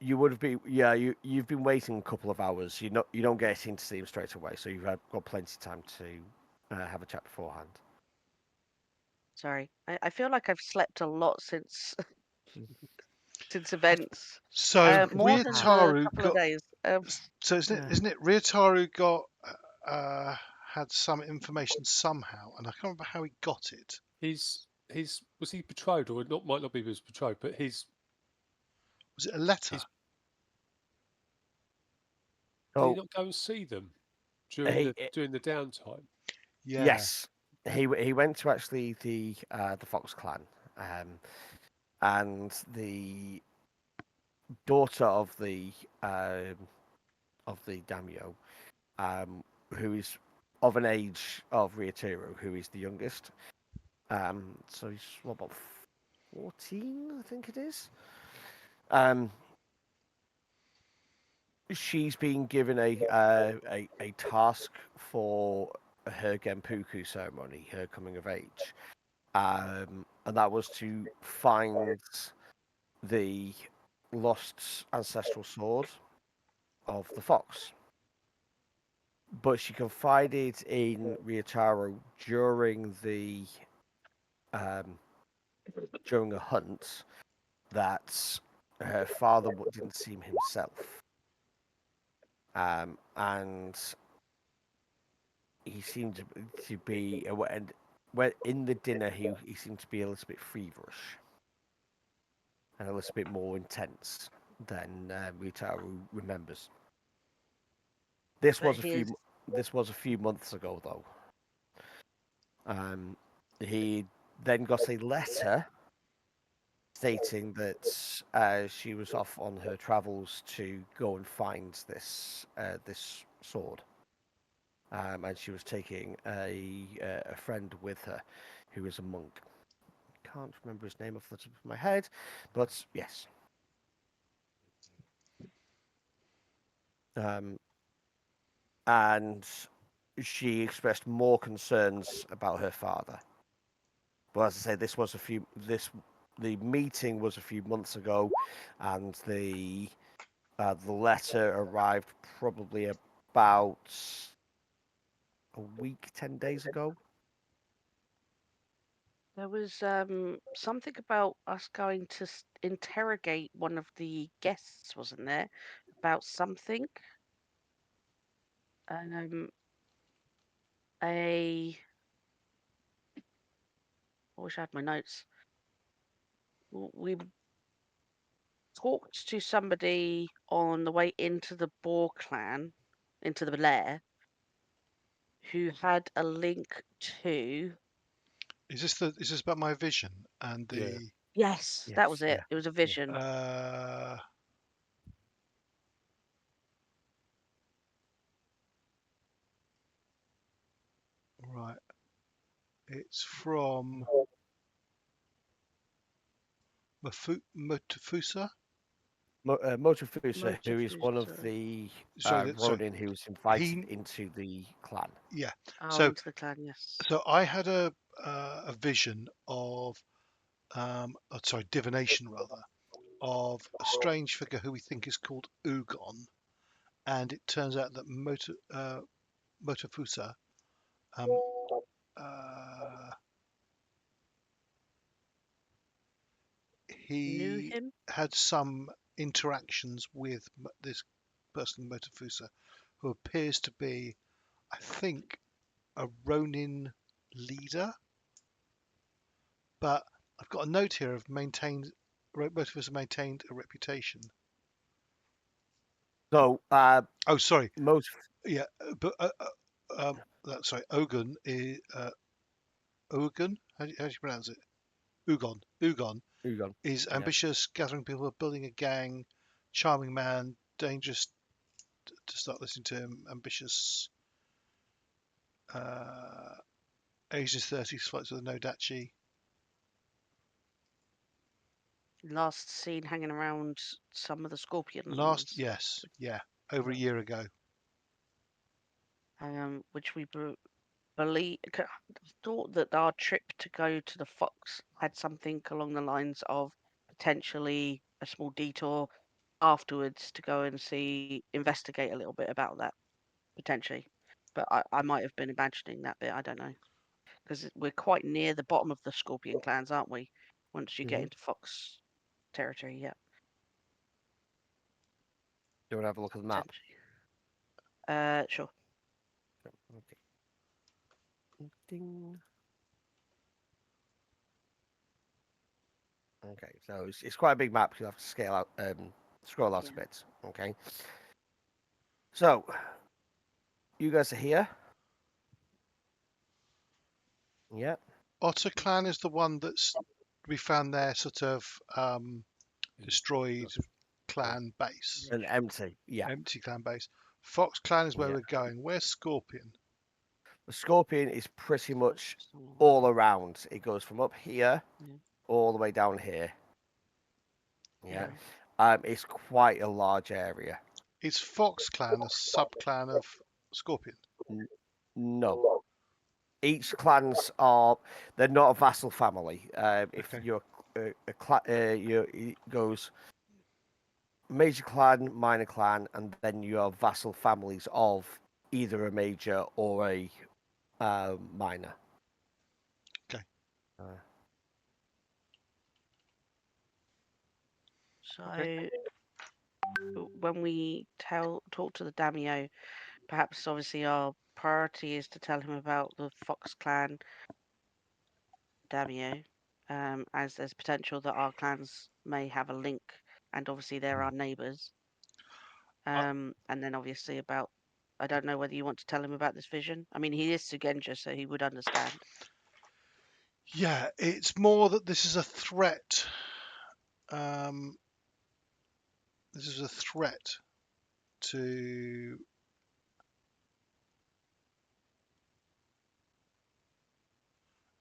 you would have been yeah you've been waiting a couple of hours. You don't get in to see him straight away, so you've got plenty of time to have a chat beforehand. Sorry, I feel like I've slept a lot since since events. So More than the Ryutaru couple of got. days. So isn't it Ryutaru got had some information somehow, and I can't remember how he got it. He's was he betrothed or not? Might not be was betrothed, but Was it a letter? his did he So not go and see them he during the downtime? Yeah. yes, he went to actually the Fox Clan, and the daughter of the daimyo, who is of an age of Ryotaro, who is the youngest. So he's what, about 14, I think it is. She's been given a task for her Genpuku ceremony, her coming of age, and that was to find the lost ancestral sword of the fox. But she confided in Ryotaro um, during a hunt that her father didn't see him himself, and he seemed to be and when in the dinner he seemed to be a little bit feverish and a little bit more intense than Ryotaro remembers. This But was a his few months ago though. Um, he then got a letter stating that she was off on her travels to go and find this sword, and she was taking a friend with her, who is a monk. Can't remember his name off the top of my head, but yes. Um, and she expressed more concerns about her father. But as I say, the meeting was a few months ago, and the letter arrived probably about a week, 10 days ago. there was something about us going to interrogate one of the guests, wasn't there? About something. Um, a I wish I had my notes. We talked to somebody on the way into the Boar Clan, into the lair, who had a link to. Is this about my vision and Yeah. the Yes, that was Yes, it. yeah, It was a yeah. vision. right? It's from Motofusa. Motofusa, who is one of Motifusa. the Sorry. Ronin who was invited He into the clan. yeah. Oh, So into the clan, yes. I had a vision of divination rather, of a strange figure who we think is called Ugon, and it turns out that Motofusa um, uh, Knew he him? had some interactions with this person, Motofusa, who appears to be, I think, a Ronin leader. But I've got a note here of Motofusa maintained a reputation. So, Oh, sorry. most Yeah, but sorry, Ogun is Ogun. How do you pronounce it? Ugon. Ugon Ugon. is Yeah. ambitious, gathering people, building a gang, charming man, dangerous to start listening to him, ambitious, Asian 30s, fights with a Nodachi. Last seen hanging around some of the Scorpion Last, lands. yes, yeah, over a year ago. Which we believe. Thought that our trip to go to the Fox had something along the lines of potentially a small detour afterwards to go and investigate a little bit about that potentially. But I might have been imagining that bit. I don't know, because we're quite near the bottom of the Scorpion clans, aren't we? Once you get Mhm. into Fox territory, yeah, Do you want to have a look at the map? potentially. Sure. Okay. Ding. Okay, so it's quite a big map. You have to scale out, scroll out Yeah. a bit. Okay. So you guys are here. Yeah. Otter Clan is the one that's we found their sort of destroyed clan base, And empty. Yeah. empty clan base. Fox Clan is where Yeah. we're going. Where's Scorpion? The Scorpion is pretty much Focus on- all around. It goes from up here Yeah. all the way down here. Yeah. Yeah. It's quite a large area. Is Fox Clan a sub clan of Scorpion? No. Each clans are they're not a vassal family. If Okay. you're a clan, it goes major clan, minor clan, and then you have vassal families of either a major or a minor. Okay. So when we talk to the daimyo, perhaps obviously our priority is to tell him about the Fox Clan daimyo, as there's potential that our clans may have a link, and obviously they're our neighbours. And then obviously about, I don't know whether you want to tell him about this vision. I mean, he is Shugenja, so he would understand. Yeah, it's more that this is a threat. This is a threat to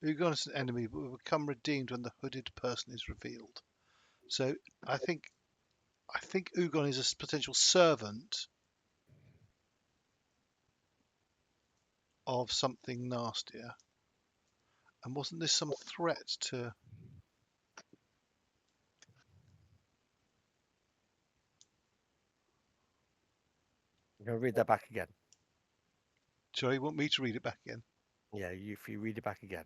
Ugon is an enemy, but will become redeemed when the hooded person is revealed. So I think Ugon is a potential servant of something nastier. And wasn't this some threat to? I'm gonna read that back again. Sorry, you want me to read it back again? Yeah, if you read it back again.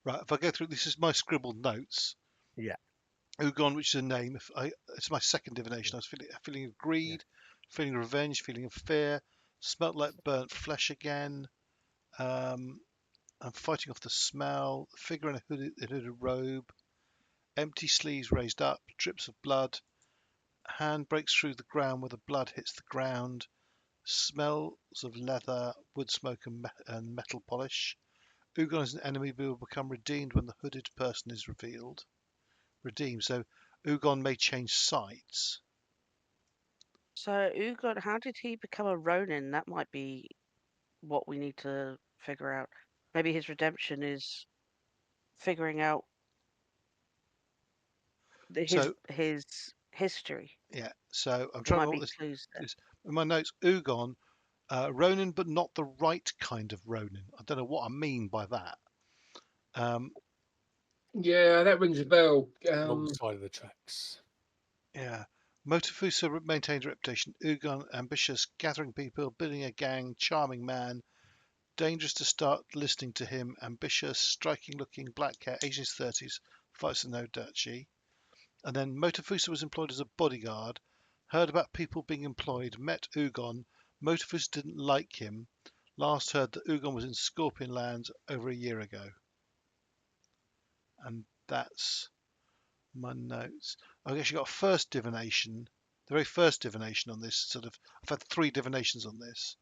Right. If I go through, this is my scribbled notes. Yeah. Ugon, which is a name. It's my second divination. I was feeling of greed, feeling of revenge, feeling of fear. Smelt like burnt flesh again. I'm fighting off the smell. Figure in a hooded robe. Empty sleeves raised up. Drips of blood. Hand breaks through the ground where the blood hits the ground. Smells of leather, wood smoke, and metal polish. Ugon is an enemy but will become redeemed when the hooded person is revealed. Redeemed. So Ugon may change sides. So Ugon, how did he become a Ronin? That might be what we need to figure out. Maybe his redemption is figuring out So his history. yeah. So I'm There trying to might remember be what clues there. this in my notes. Ugon, Ronin, but not the right kind of Ronin. I don't know what I mean by that. Yeah, that rings a bell. Wrong side of the tracks. Yeah. Motofusa maintains a reputation. Ugon, ambitious, gathering people, building a gang, charming man, dangerous to start listening to him, ambitious, striking looking, black hair, Asian 30s, fights with no duchy. And then Motofusa was employed as a bodyguard, heard about people being employed, met Ugon. Motofusa didn't like him. Last heard that Ugon was in Scorpion Lands over a year ago. And that's my notes. I've actually got a first divination, the very first divination on this. I've had 3 divinations on this.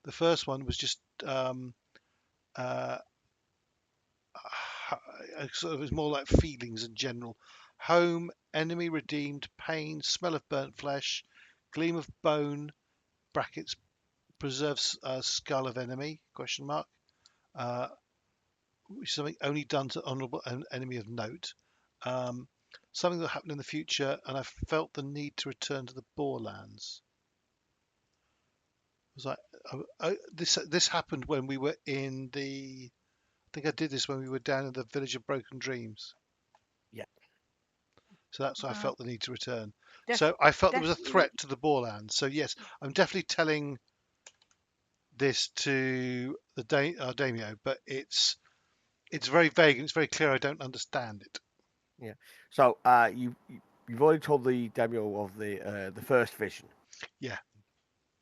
The first one was just sort of, it was more like feelings in general. Home, enemy redeemed, pain, smell of burnt flesh, gleam of bone, brackets, preserves skull of enemy, question mark. Something only done to honourable enemy of note. Something that happened in the future, and I felt the need to return to the Boarlands. It was like this happened when we were in the. I think I did this when we were down in the village of Broken Dreams. Yeah. So that's why I felt the need to return. Def- So I felt there was a definitely. threat to the Boarlands. So yes, I'm definitely telling this to the daimyo, but it's very vague and it's very clear I don't understand it. Yeah. So you've already told the daimyo of the first vision. Yeah.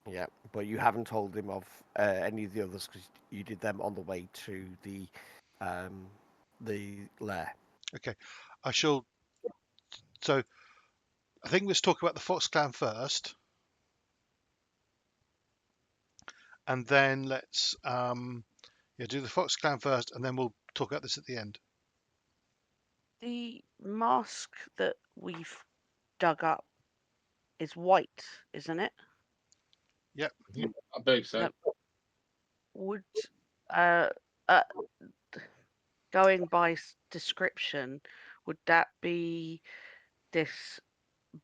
Yeah, but you haven't told him of any of the others because you did them on the way to the lair. Okay. I shall. So I think let's talk about the Fox Clan first, and then let's do the Fox Clan first, and then we'll talk about this at the end. The mask that we've dug up is white, isn't it? Yep. I believe so. That would uh, uh going by description, would that be this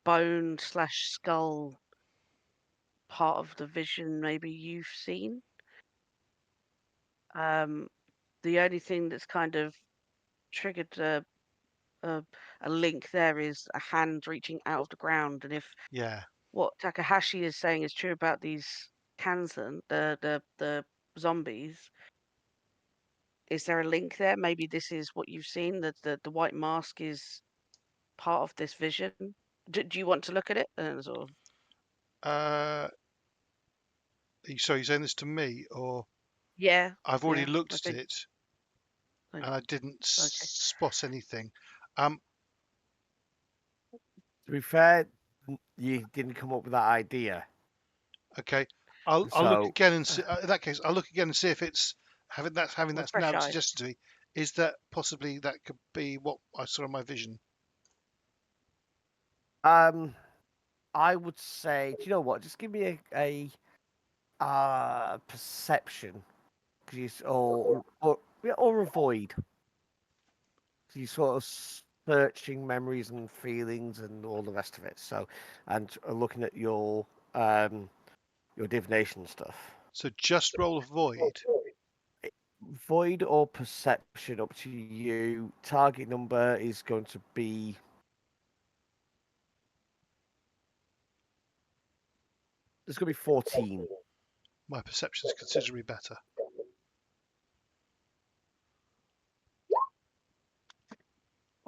bone slash skull part of the vision maybe you've seen? The only thing that's kind of triggered a, a link there is a hand reaching out of the ground, and if Yeah. what Takahashi is saying is true about these Kansen, the zombies, is there a link there? Maybe this is what you've seen, that the white mask is part of this vision. Do you want to look at it? Sort of, Sorry, you're saying this to me, or yeah, I've already yeah. looked I at think. it Like, and I didn't okay. spot anything. To be fair, you didn't come up with that idea. Okay, I'll look So again and see. In that case, I'll look again and see if it's having With that's fresh now eyes. suggested to me. Is that possibly that could be what I saw in my vision? I would say, do you know what? Just give me a perception, because or avoid. You sort of searching memories and feelings and all the rest of it. So, and looking at your divination stuff. So just roll a void. Void or perception, up to you. Target number is going to be. There's going to be 14. My perception is considerably better.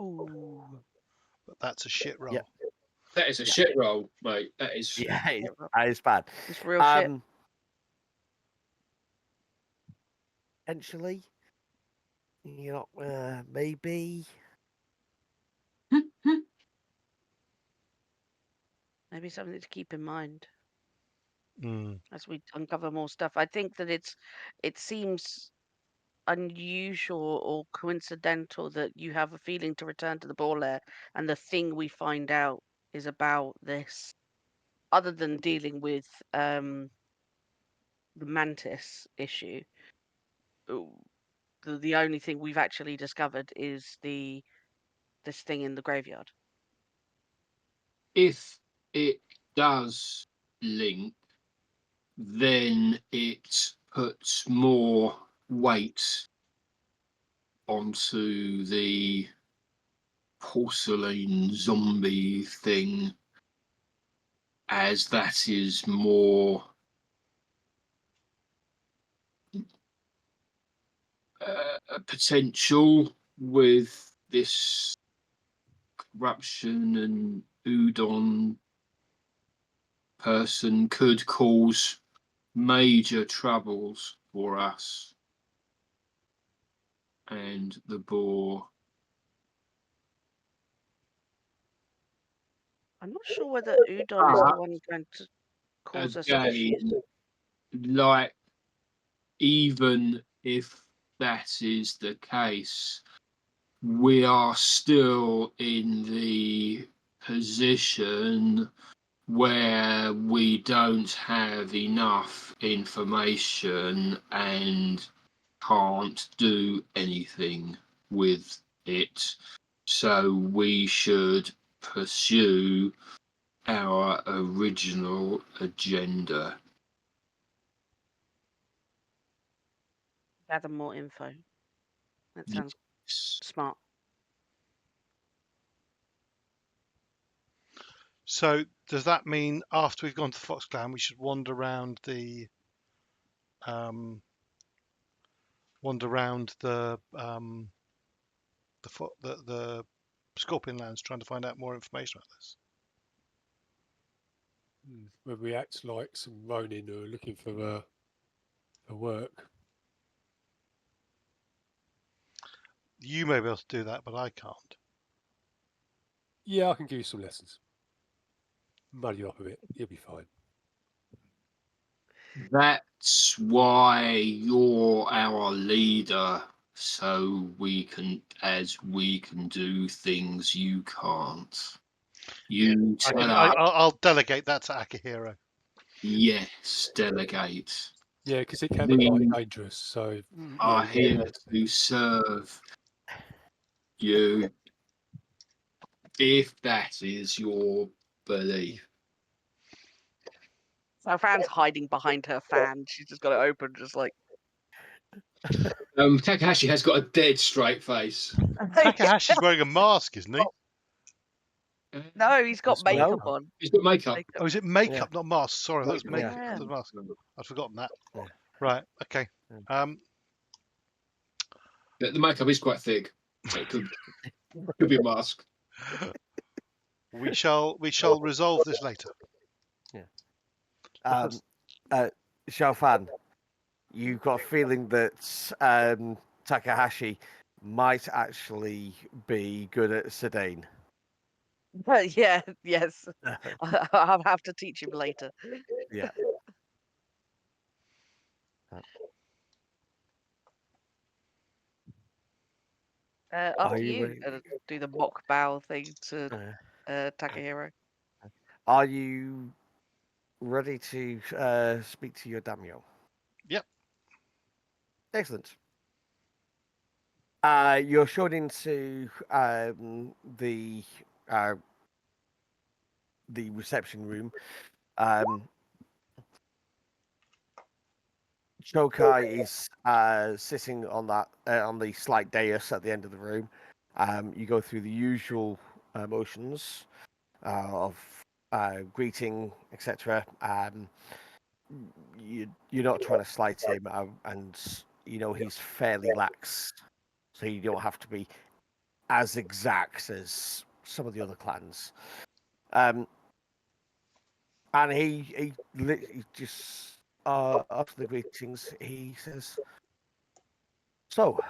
Ooh. But that's a shit roll. Yep. That is a Yeah. shit roll, mate. That is. Yeah, that is bad. It's real shit. Potentially, maybe. Maybe something to keep in mind Mm. as we uncover more stuff. I think that it seems unusual or coincidental that you have a feeling to return to the Boar Lair, and the thing we find out is about this. Other than dealing with the mantis issue, the only thing we've actually discovered is this thing in the graveyard. If it does link, then it puts more weight onto the porcelain zombie thing, as that is more potential with this disruption and udon person could cause major troubles for us and the boar. I'm not sure whether Udon is the one going to cause us issues. Again, like, even if that is the case, we are still in the position where we don't have enough information and can't do anything with it. So we should pursue our original agenda. Gather more info. That sounds Yes. smart. So does that mean after we've gone to Fox Clan, we should wander around the the Scorpion Lands, trying to find out more information about this? Where we act like some Ronin who are looking for work. You may be able to do that, but I can't. Yeah, I can give you some lessons. Muddy you up a bit. You'll be fine. That's why you're our leader, so we can do things you can't. You tell us, I'll delegate that to Akihiro. yes, delegate. Yeah, because it can be quite We dangerous. So are here to serve you, if that is your belief. So Fan's hiding behind her fan. She's just got it open, just like. Takahashi has got a dead straight face. Takahashi's wearing a mask, isn't he? No, he's got That's right. makeup No. on. He's got makeup. Makeup. Oh, is it makeup, not mask? Sorry, that was Makeup. makeup. Yeah. That was mask. I'd forgotten that. Yeah. Right. Okay. The makeup is quite thick, so it could be a mask. We shall resolve this later. Xiaofan, you've got a feeling that Takahashi might actually be good at Sedaine. Yeah, yes. I'll have to teach him later. Yeah. Up Are to you you. ready? Do the mock bow thing to Takahiro. Are you ready to speak to your daimyo? Yep. Excellent. You're shown into the reception room. Chokai is sitting on that on the slight dais at the end of the room. You go through the usual motions of greeting, etc. You're not trying to slight him, and you know he's fairly lax, so you don't have to be as exact as some of the other clans. And he just after the greetings, he says, "So,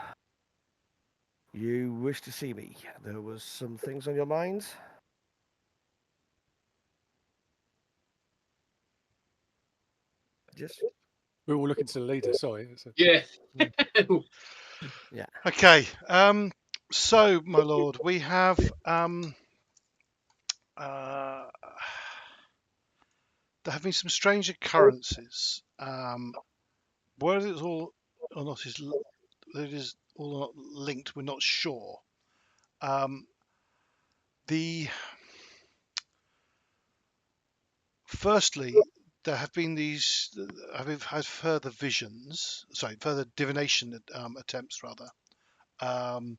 you wish to see me? There was some things on your mind." Yes. We're all looking to the leader. Sorry. Yeah. Yeah. Okay. So, my lord, we have there have been some strange occurrences. Whether it's all or not it is all or not linked, we're not sure. The Firstly, there have been these. I've had further further divination attempts rather, and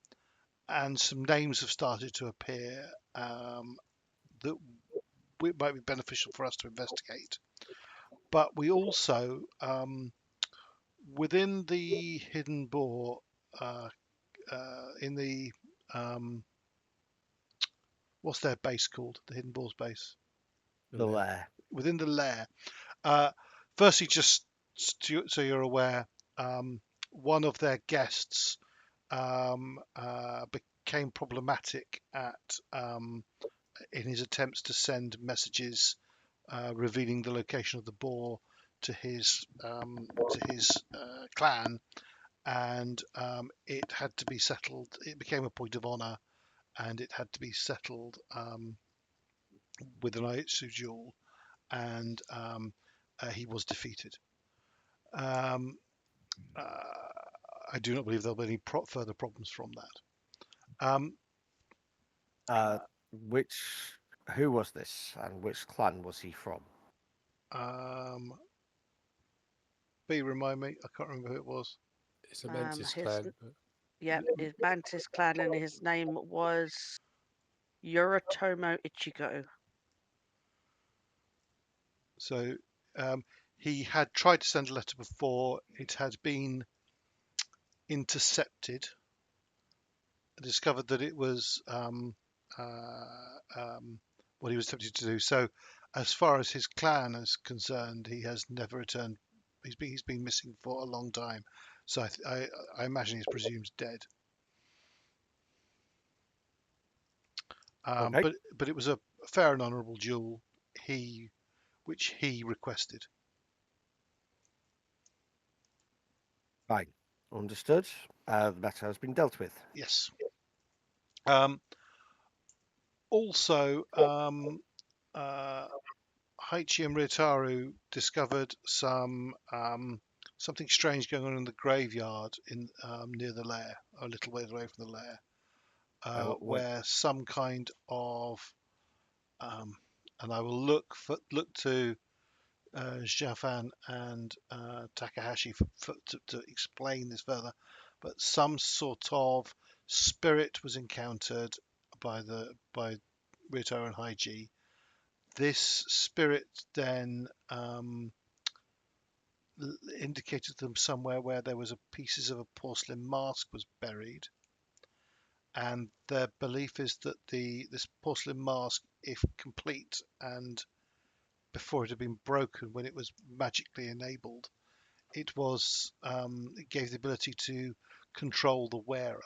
some names have started to appear that might be beneficial for us to investigate. But we also, within the Hidden Boar, in the what's their base called? The Hidden Boar's base The lair. within the lair. Firstly, just so you're aware, one of their guests became problematic in his attempts to send messages revealing the location of the boar to his clan, and it had to be settled. It became a point of honor, and it had to be settled with an Aietsu duel, and he was defeated. I do not believe there'll be any further problems from that. Who was this, and which clan was he from? B, remind me. I can't remember who it was. It's a Mantis His clan. But his Mantis clan, and his name was Yoritomo Ichigo. So he had tried to send a letter before. It had been intercepted. Discovered that it was what he was attempting to do. So, as far as his clan is concerned, he has never returned. He's been missing for a long time. So I imagine he's presumed dead. Okay. But it was a fair and honourable duel, which he requested. Fine. Understood. The matter has been dealt with. Yes. Also, Heichi and Ryutao discovered something strange going on in the graveyard near the lair, a little ways away from the lair, where some kind of and I will look to Xiaofan and Takahashi to explain this further, but some sort of spirit was encountered by Ryutao and Heichi. This spirit then indicated them somewhere where there was pieces of a porcelain mask was buried, and their belief is that this porcelain mask, if complete and before it had been broken, when it was magically enabled, it gave the ability to control the wearer,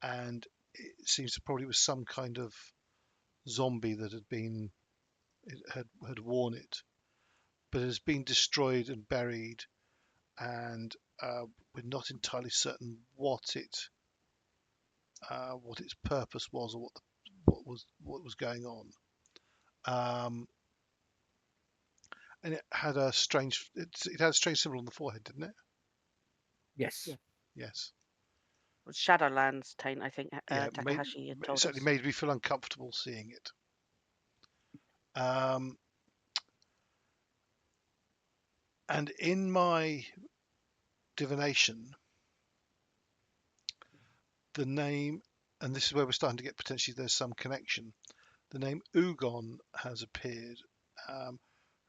and it seems to probably was some kind of zombie that had worn it, but it has been destroyed and buried, and we're not entirely certain what its purpose was, or what was going on. And it had a strange symbol on the forehead, didn't it? Yes. Yeah. Yes. Shadowlands taint, I think Yeah, Takahashi had it told us. certainly made me feel uncomfortable seeing it. And in my divination, the name, and this is where we're starting to get potentially there's some connection. The name Ugon has appeared,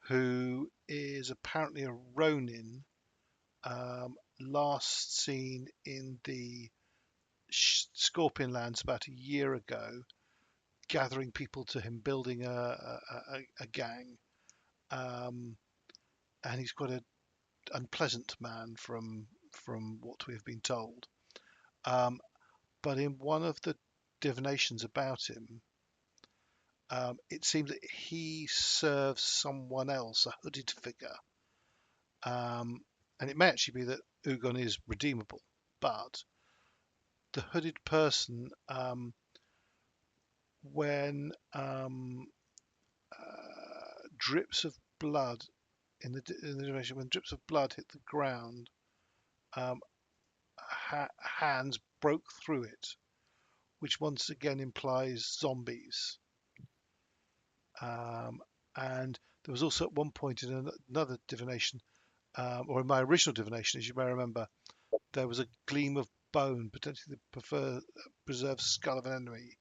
who is apparently a Ronin, last seen in the Scorpion Lands about a year ago, gathering people to him, building a gang, and he's quite an unpleasant man from what we have been told. But in one of the divinations about him, it seems that he serves someone else, a hooded figure. And it may actually be that Ugon is redeemable, but the hooded person, when drips of blood in the divination, when drips of blood hit the ground, hands broke through it, which once again implies zombies. And there was also at one point in another divination, or in my original divination, as you may remember, there was a gleam of bone, potentially the preserved skull of an enemy.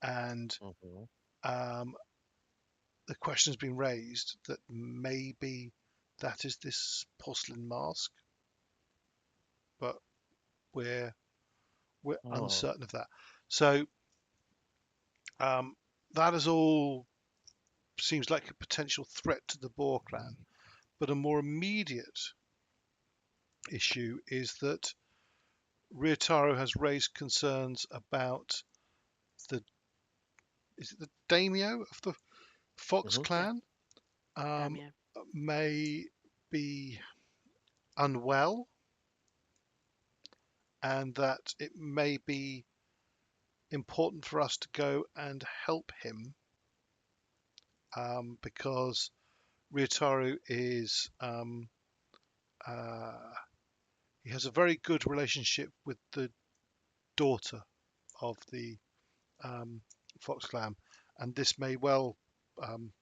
And the question has been raised that maybe that is this porcelain mask, but we're uncertain of that. So That is all seems like a potential threat to the Boar Clan. But a more immediate issue is that Ryutaro has raised concerns about the the daimyo of the Fox Mhm. Clan Damn. may be unwell, and that it may be important for us to go and help him because Ryutaro is he has a very good relationship with the daughter of the Fox Clan, and this may well um,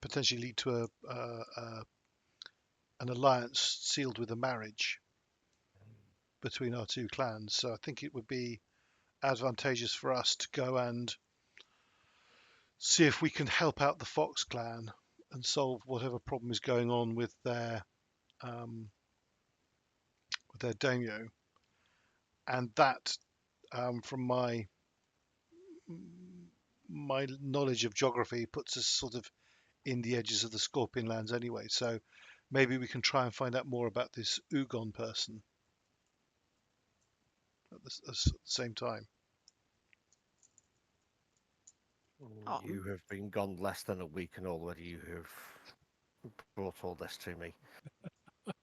potentially lead to an alliance sealed with a marriage between our two clans. So I think it would be advantageous for us to go and see if we can help out the Fox Clan and solve whatever problem is going on um, with their daimyo. And that, from my knowledge of geography, puts us sort of in the edges of the Scorpion Lands anyway. So maybe we can try and find out more about this Ugon person at the same time. You have been gone less than a week, and already you have brought all this to me. By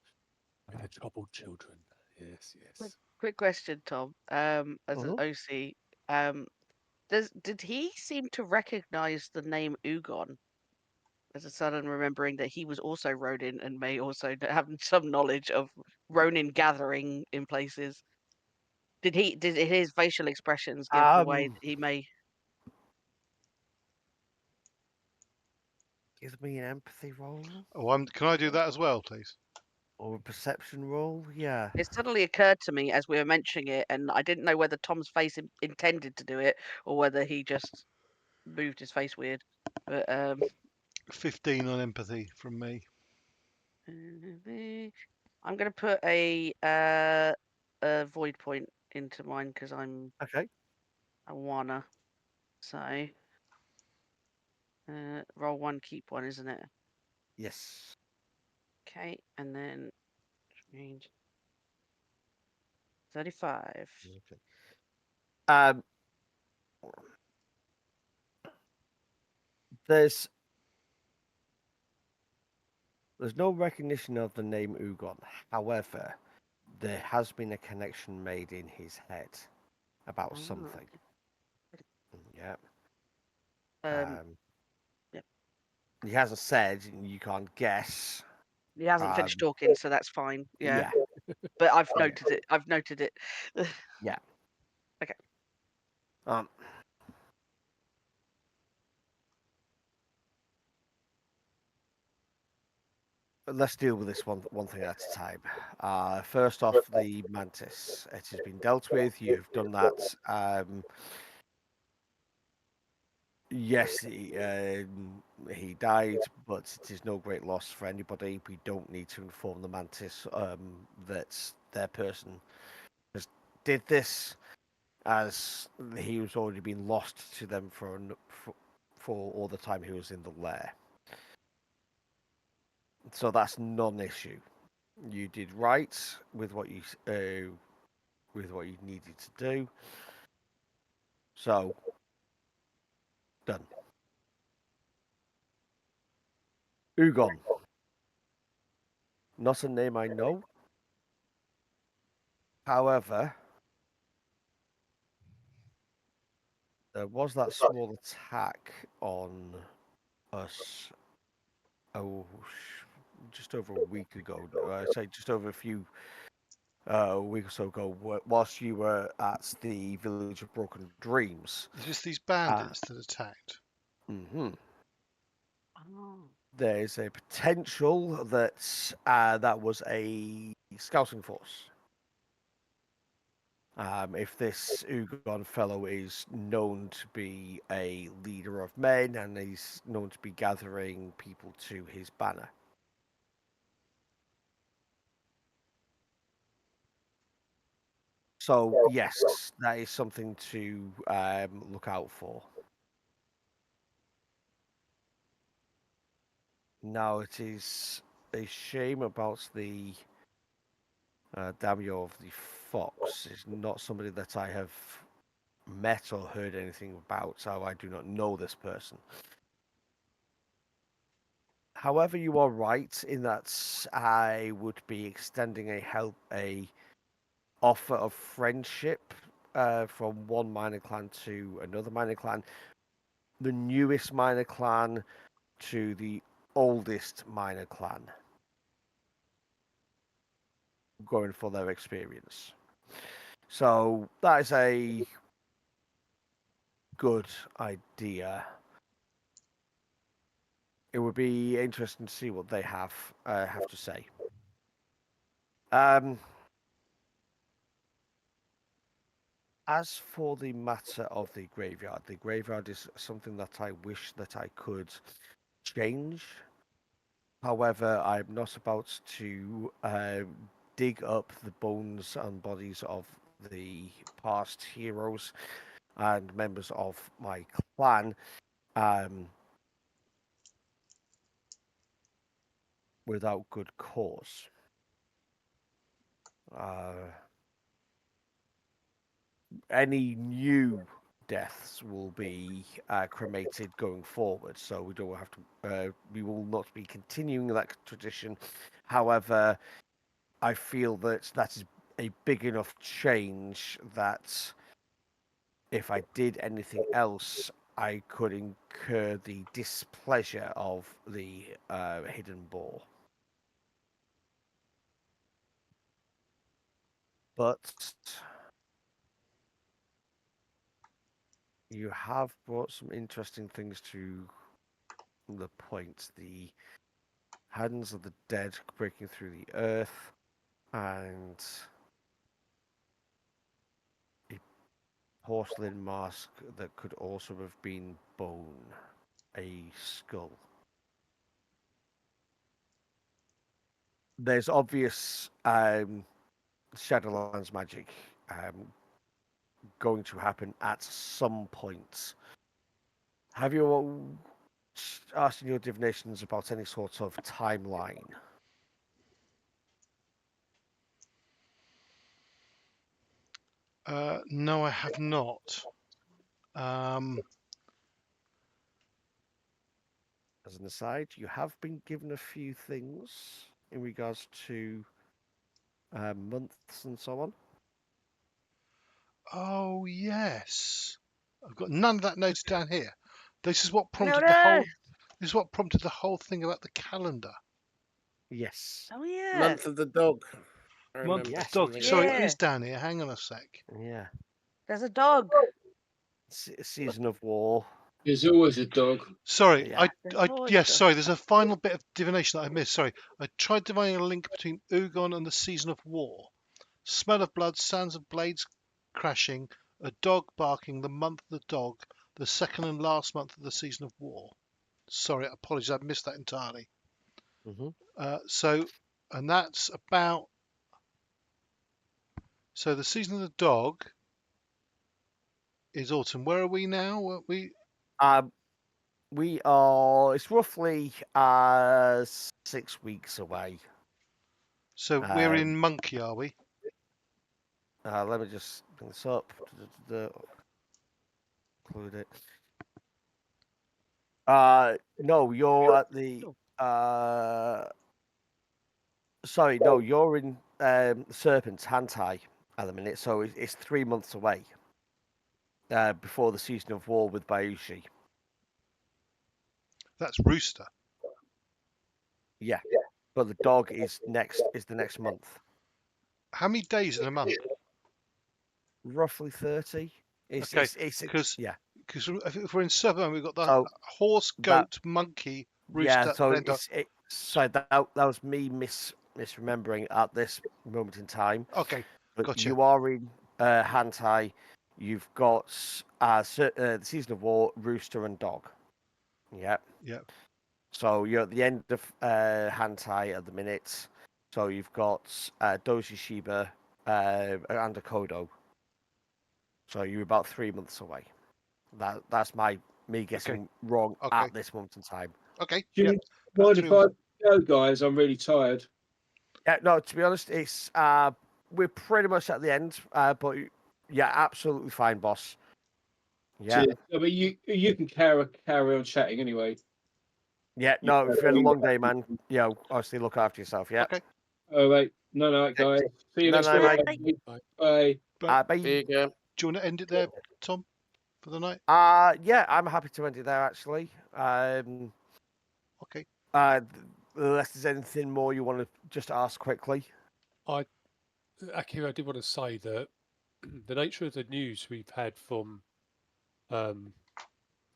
the troubled children. Yes, yes. Quick question, Tom. As an Mhm. OC, did he seem to recognize the name Ugon? As a sudden remembering that he was also Ronin and may also have some knowledge of Ronin gathering in places. Did his facial expressions give away Um, that he may? Give me an empathy roll Oh, can I do that as well, please? or a perception roll. Yeah. It suddenly occurred to me as we were mentioning it, and I didn't know whether Tom's face intended to do it or whether he just moved his face weird. But 15 on empathy from me. I'm gonna put a void point into mine because Okay. I wanna. So roll one, keep one, isn't it? Yes. Okay, and then range 35. Okay. Um, there's no recognition of the name Ugon. However, there has been a connection made in his head about Oh, something. Yeah. um, yeah. He hasn't said, and you can't guess. He hasn't finished Um, talking, so that's fine. Yeah, yeah. but I've Yeah. noted it. I've noted it. Yeah. Okay. Um, let's deal with this one thing at a time. First off, the mantis. It has been dealt with. You've done that. Yes, he died, but it is no great loss for anybody. We don't need to inform the mantis that their person has did this, as he was already been lost to them for all the time he was in the lair. So that's non-issue. You did right with what you needed to do. So done. Ugon. Not a name I know. However, there was that small attack on us. Oh, just over a week ago. I say just over a week or so ago, whilst you were at the village of Broken Dreams. Is this these Uh, bandits that attacked? hmm Oh. There's a potential that that was a scouting force. If this Ugon fellow is known to be a leader of men and he's known to be gathering people to his banner. So yes, that is something to look out for. Now it is a shame about the Daimyo of the Fox. Is not somebody that I have met or heard anything about, so I do not know this person. However, you are right in that I would be extending a offer of friendship from one minor clan to another minor clan, the newest minor clan to the oldest minor clan, going for their experience. So that is a good idea. It would be interesting to see what they have to say. Um, as for the matter of the graveyard is something that I wish that I could change. However, I'm not about to dig up the bones and bodies of the past heroes and members of my clan um, without good cause. Any new deaths will be cremated going forward, so we don't have to. We will not be continuing that tradition. However, I feel that that is a big enough change that if I did anything else, I could incur the displeasure of the Hidden Boar. But you have brought some interesting things to the point. The hands of the dead breaking through the earth, and a porcelain mask that could also have been bone, a skull. There's obvious Shadowlands magic going to happen at some point. Have you all asked in your divinations about any sort of timeline? No, I have not. As an aside, you have been given a few things in regards to months and so on. Oh yes, I've got none of that noted down here. This is what No, prompted the no. whole. This is what prompted the whole thing about the calendar. Yes. Oh yeah. Month of the dog. I Month remember Yes. dog. something Sorry, like it Yeah. is down here. Hang on a sec. Yeah. There's a dog. Season of War. There's always a dog. Sorry, Yeah. There's always yes, a dog. sorry. There's a final bit of divination that I missed. Sorry, I tried divining a link between Ugon and the season of war. Smell of blood, sounds of blades crashing, a dog barking. The month of the dog, the second and last month of the season of war. Sorry, apologies, I missed that entirely. Mm-hmm. And that's about. So the season of the dog is autumn. Where are we now? We are. It's roughly 6 weeks away. So we're in Monkey, are we? Let me just bring this up. Include it. No, you're at the. Sorry, no, you're in Serpent's Hantai at the minute, so it's 3 months away. Before the season of war with Bayushi. That's Rooster. Yeah, but the dog is the next month. How many days in a month? Roughly 30. Okay, Because yeah. Because if we're in Serpent, we've got the So horse, that goat, monkey, yeah. rooster, So then dog. sorry, that was me misremembering at this moment in time. Okay, But gotcha. you are in Hantai. You've got the season of war, rooster and dog. Yeah. Yeah. So you're at the end of Hantai at the minute. So you've got Doji Shiba, and a Kodo. So you're about 3 months away. That's me guessing wrong Okay. at this moment in time. Okay. Do you Yep. About mind if 3 I months. go, guys? I'm really tired. Yeah, no, to be honest, it's we're pretty much at the end. But yeah, absolutely fine, boss. Yeah, Cheers. I mean, you can carry on chatting anyway. yeah. You No, if you had a know, long day, man, obviously look after yourself. Yeah. Okay. all right. No, guys. See you No, next no, week. mate. Bye. Bye. There you go. Do you want to end it there, Tom, for the night? Yeah, I'm happy to end it there. Actually, Okay. unless there's anything more you want to just ask quickly. Akira, I did want to say that the nature of the news we've had from through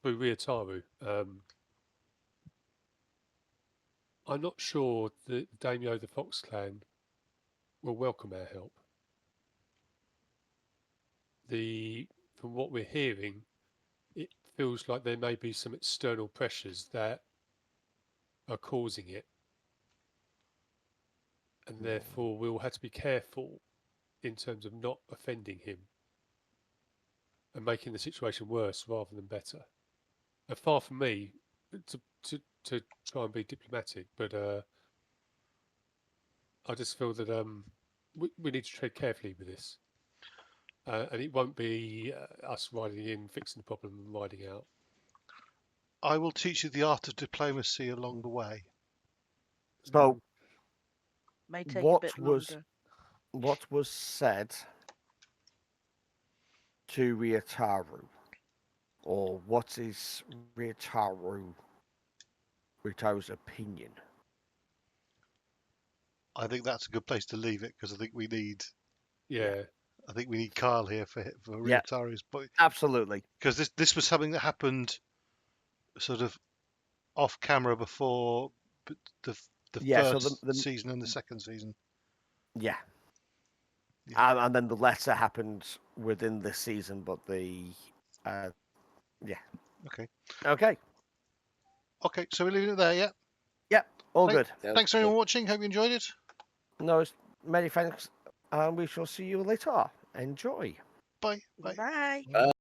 Ryutao, I'm not sure that Daimyo the Fox Clan will welcome our help. From what we're hearing, it feels like there may be some external pressures that are causing it, and therefore we'll have to be careful in terms of not offending him and making the situation worse rather than better. Far from me to try and be diplomatic, but I just feel that we need to tread carefully with this, and it won't be us riding in, fixing the problem, and riding out. I will teach you the art of diplomacy along the way. So, May take a bit what longer. was said to Ryutaru, or what is Ryutao's opinion? I think that's a good place to leave it because I think we need Yeah, Kyle here for Yeah. Ryutaru's point, Absolutely. because this was something that happened sort of off camera before the Yeah, so first the season and the second season. yeah. Yeah. And then the letter happened within this season, but yeah. Okay. Okay. Okay, so we're leaving it there, yeah? Yeah, all Thank- good. Thanks everyone for watching. Hope you enjoyed it. No, many thanks, and we shall see you later. Enjoy. Bye. Bye. Bye.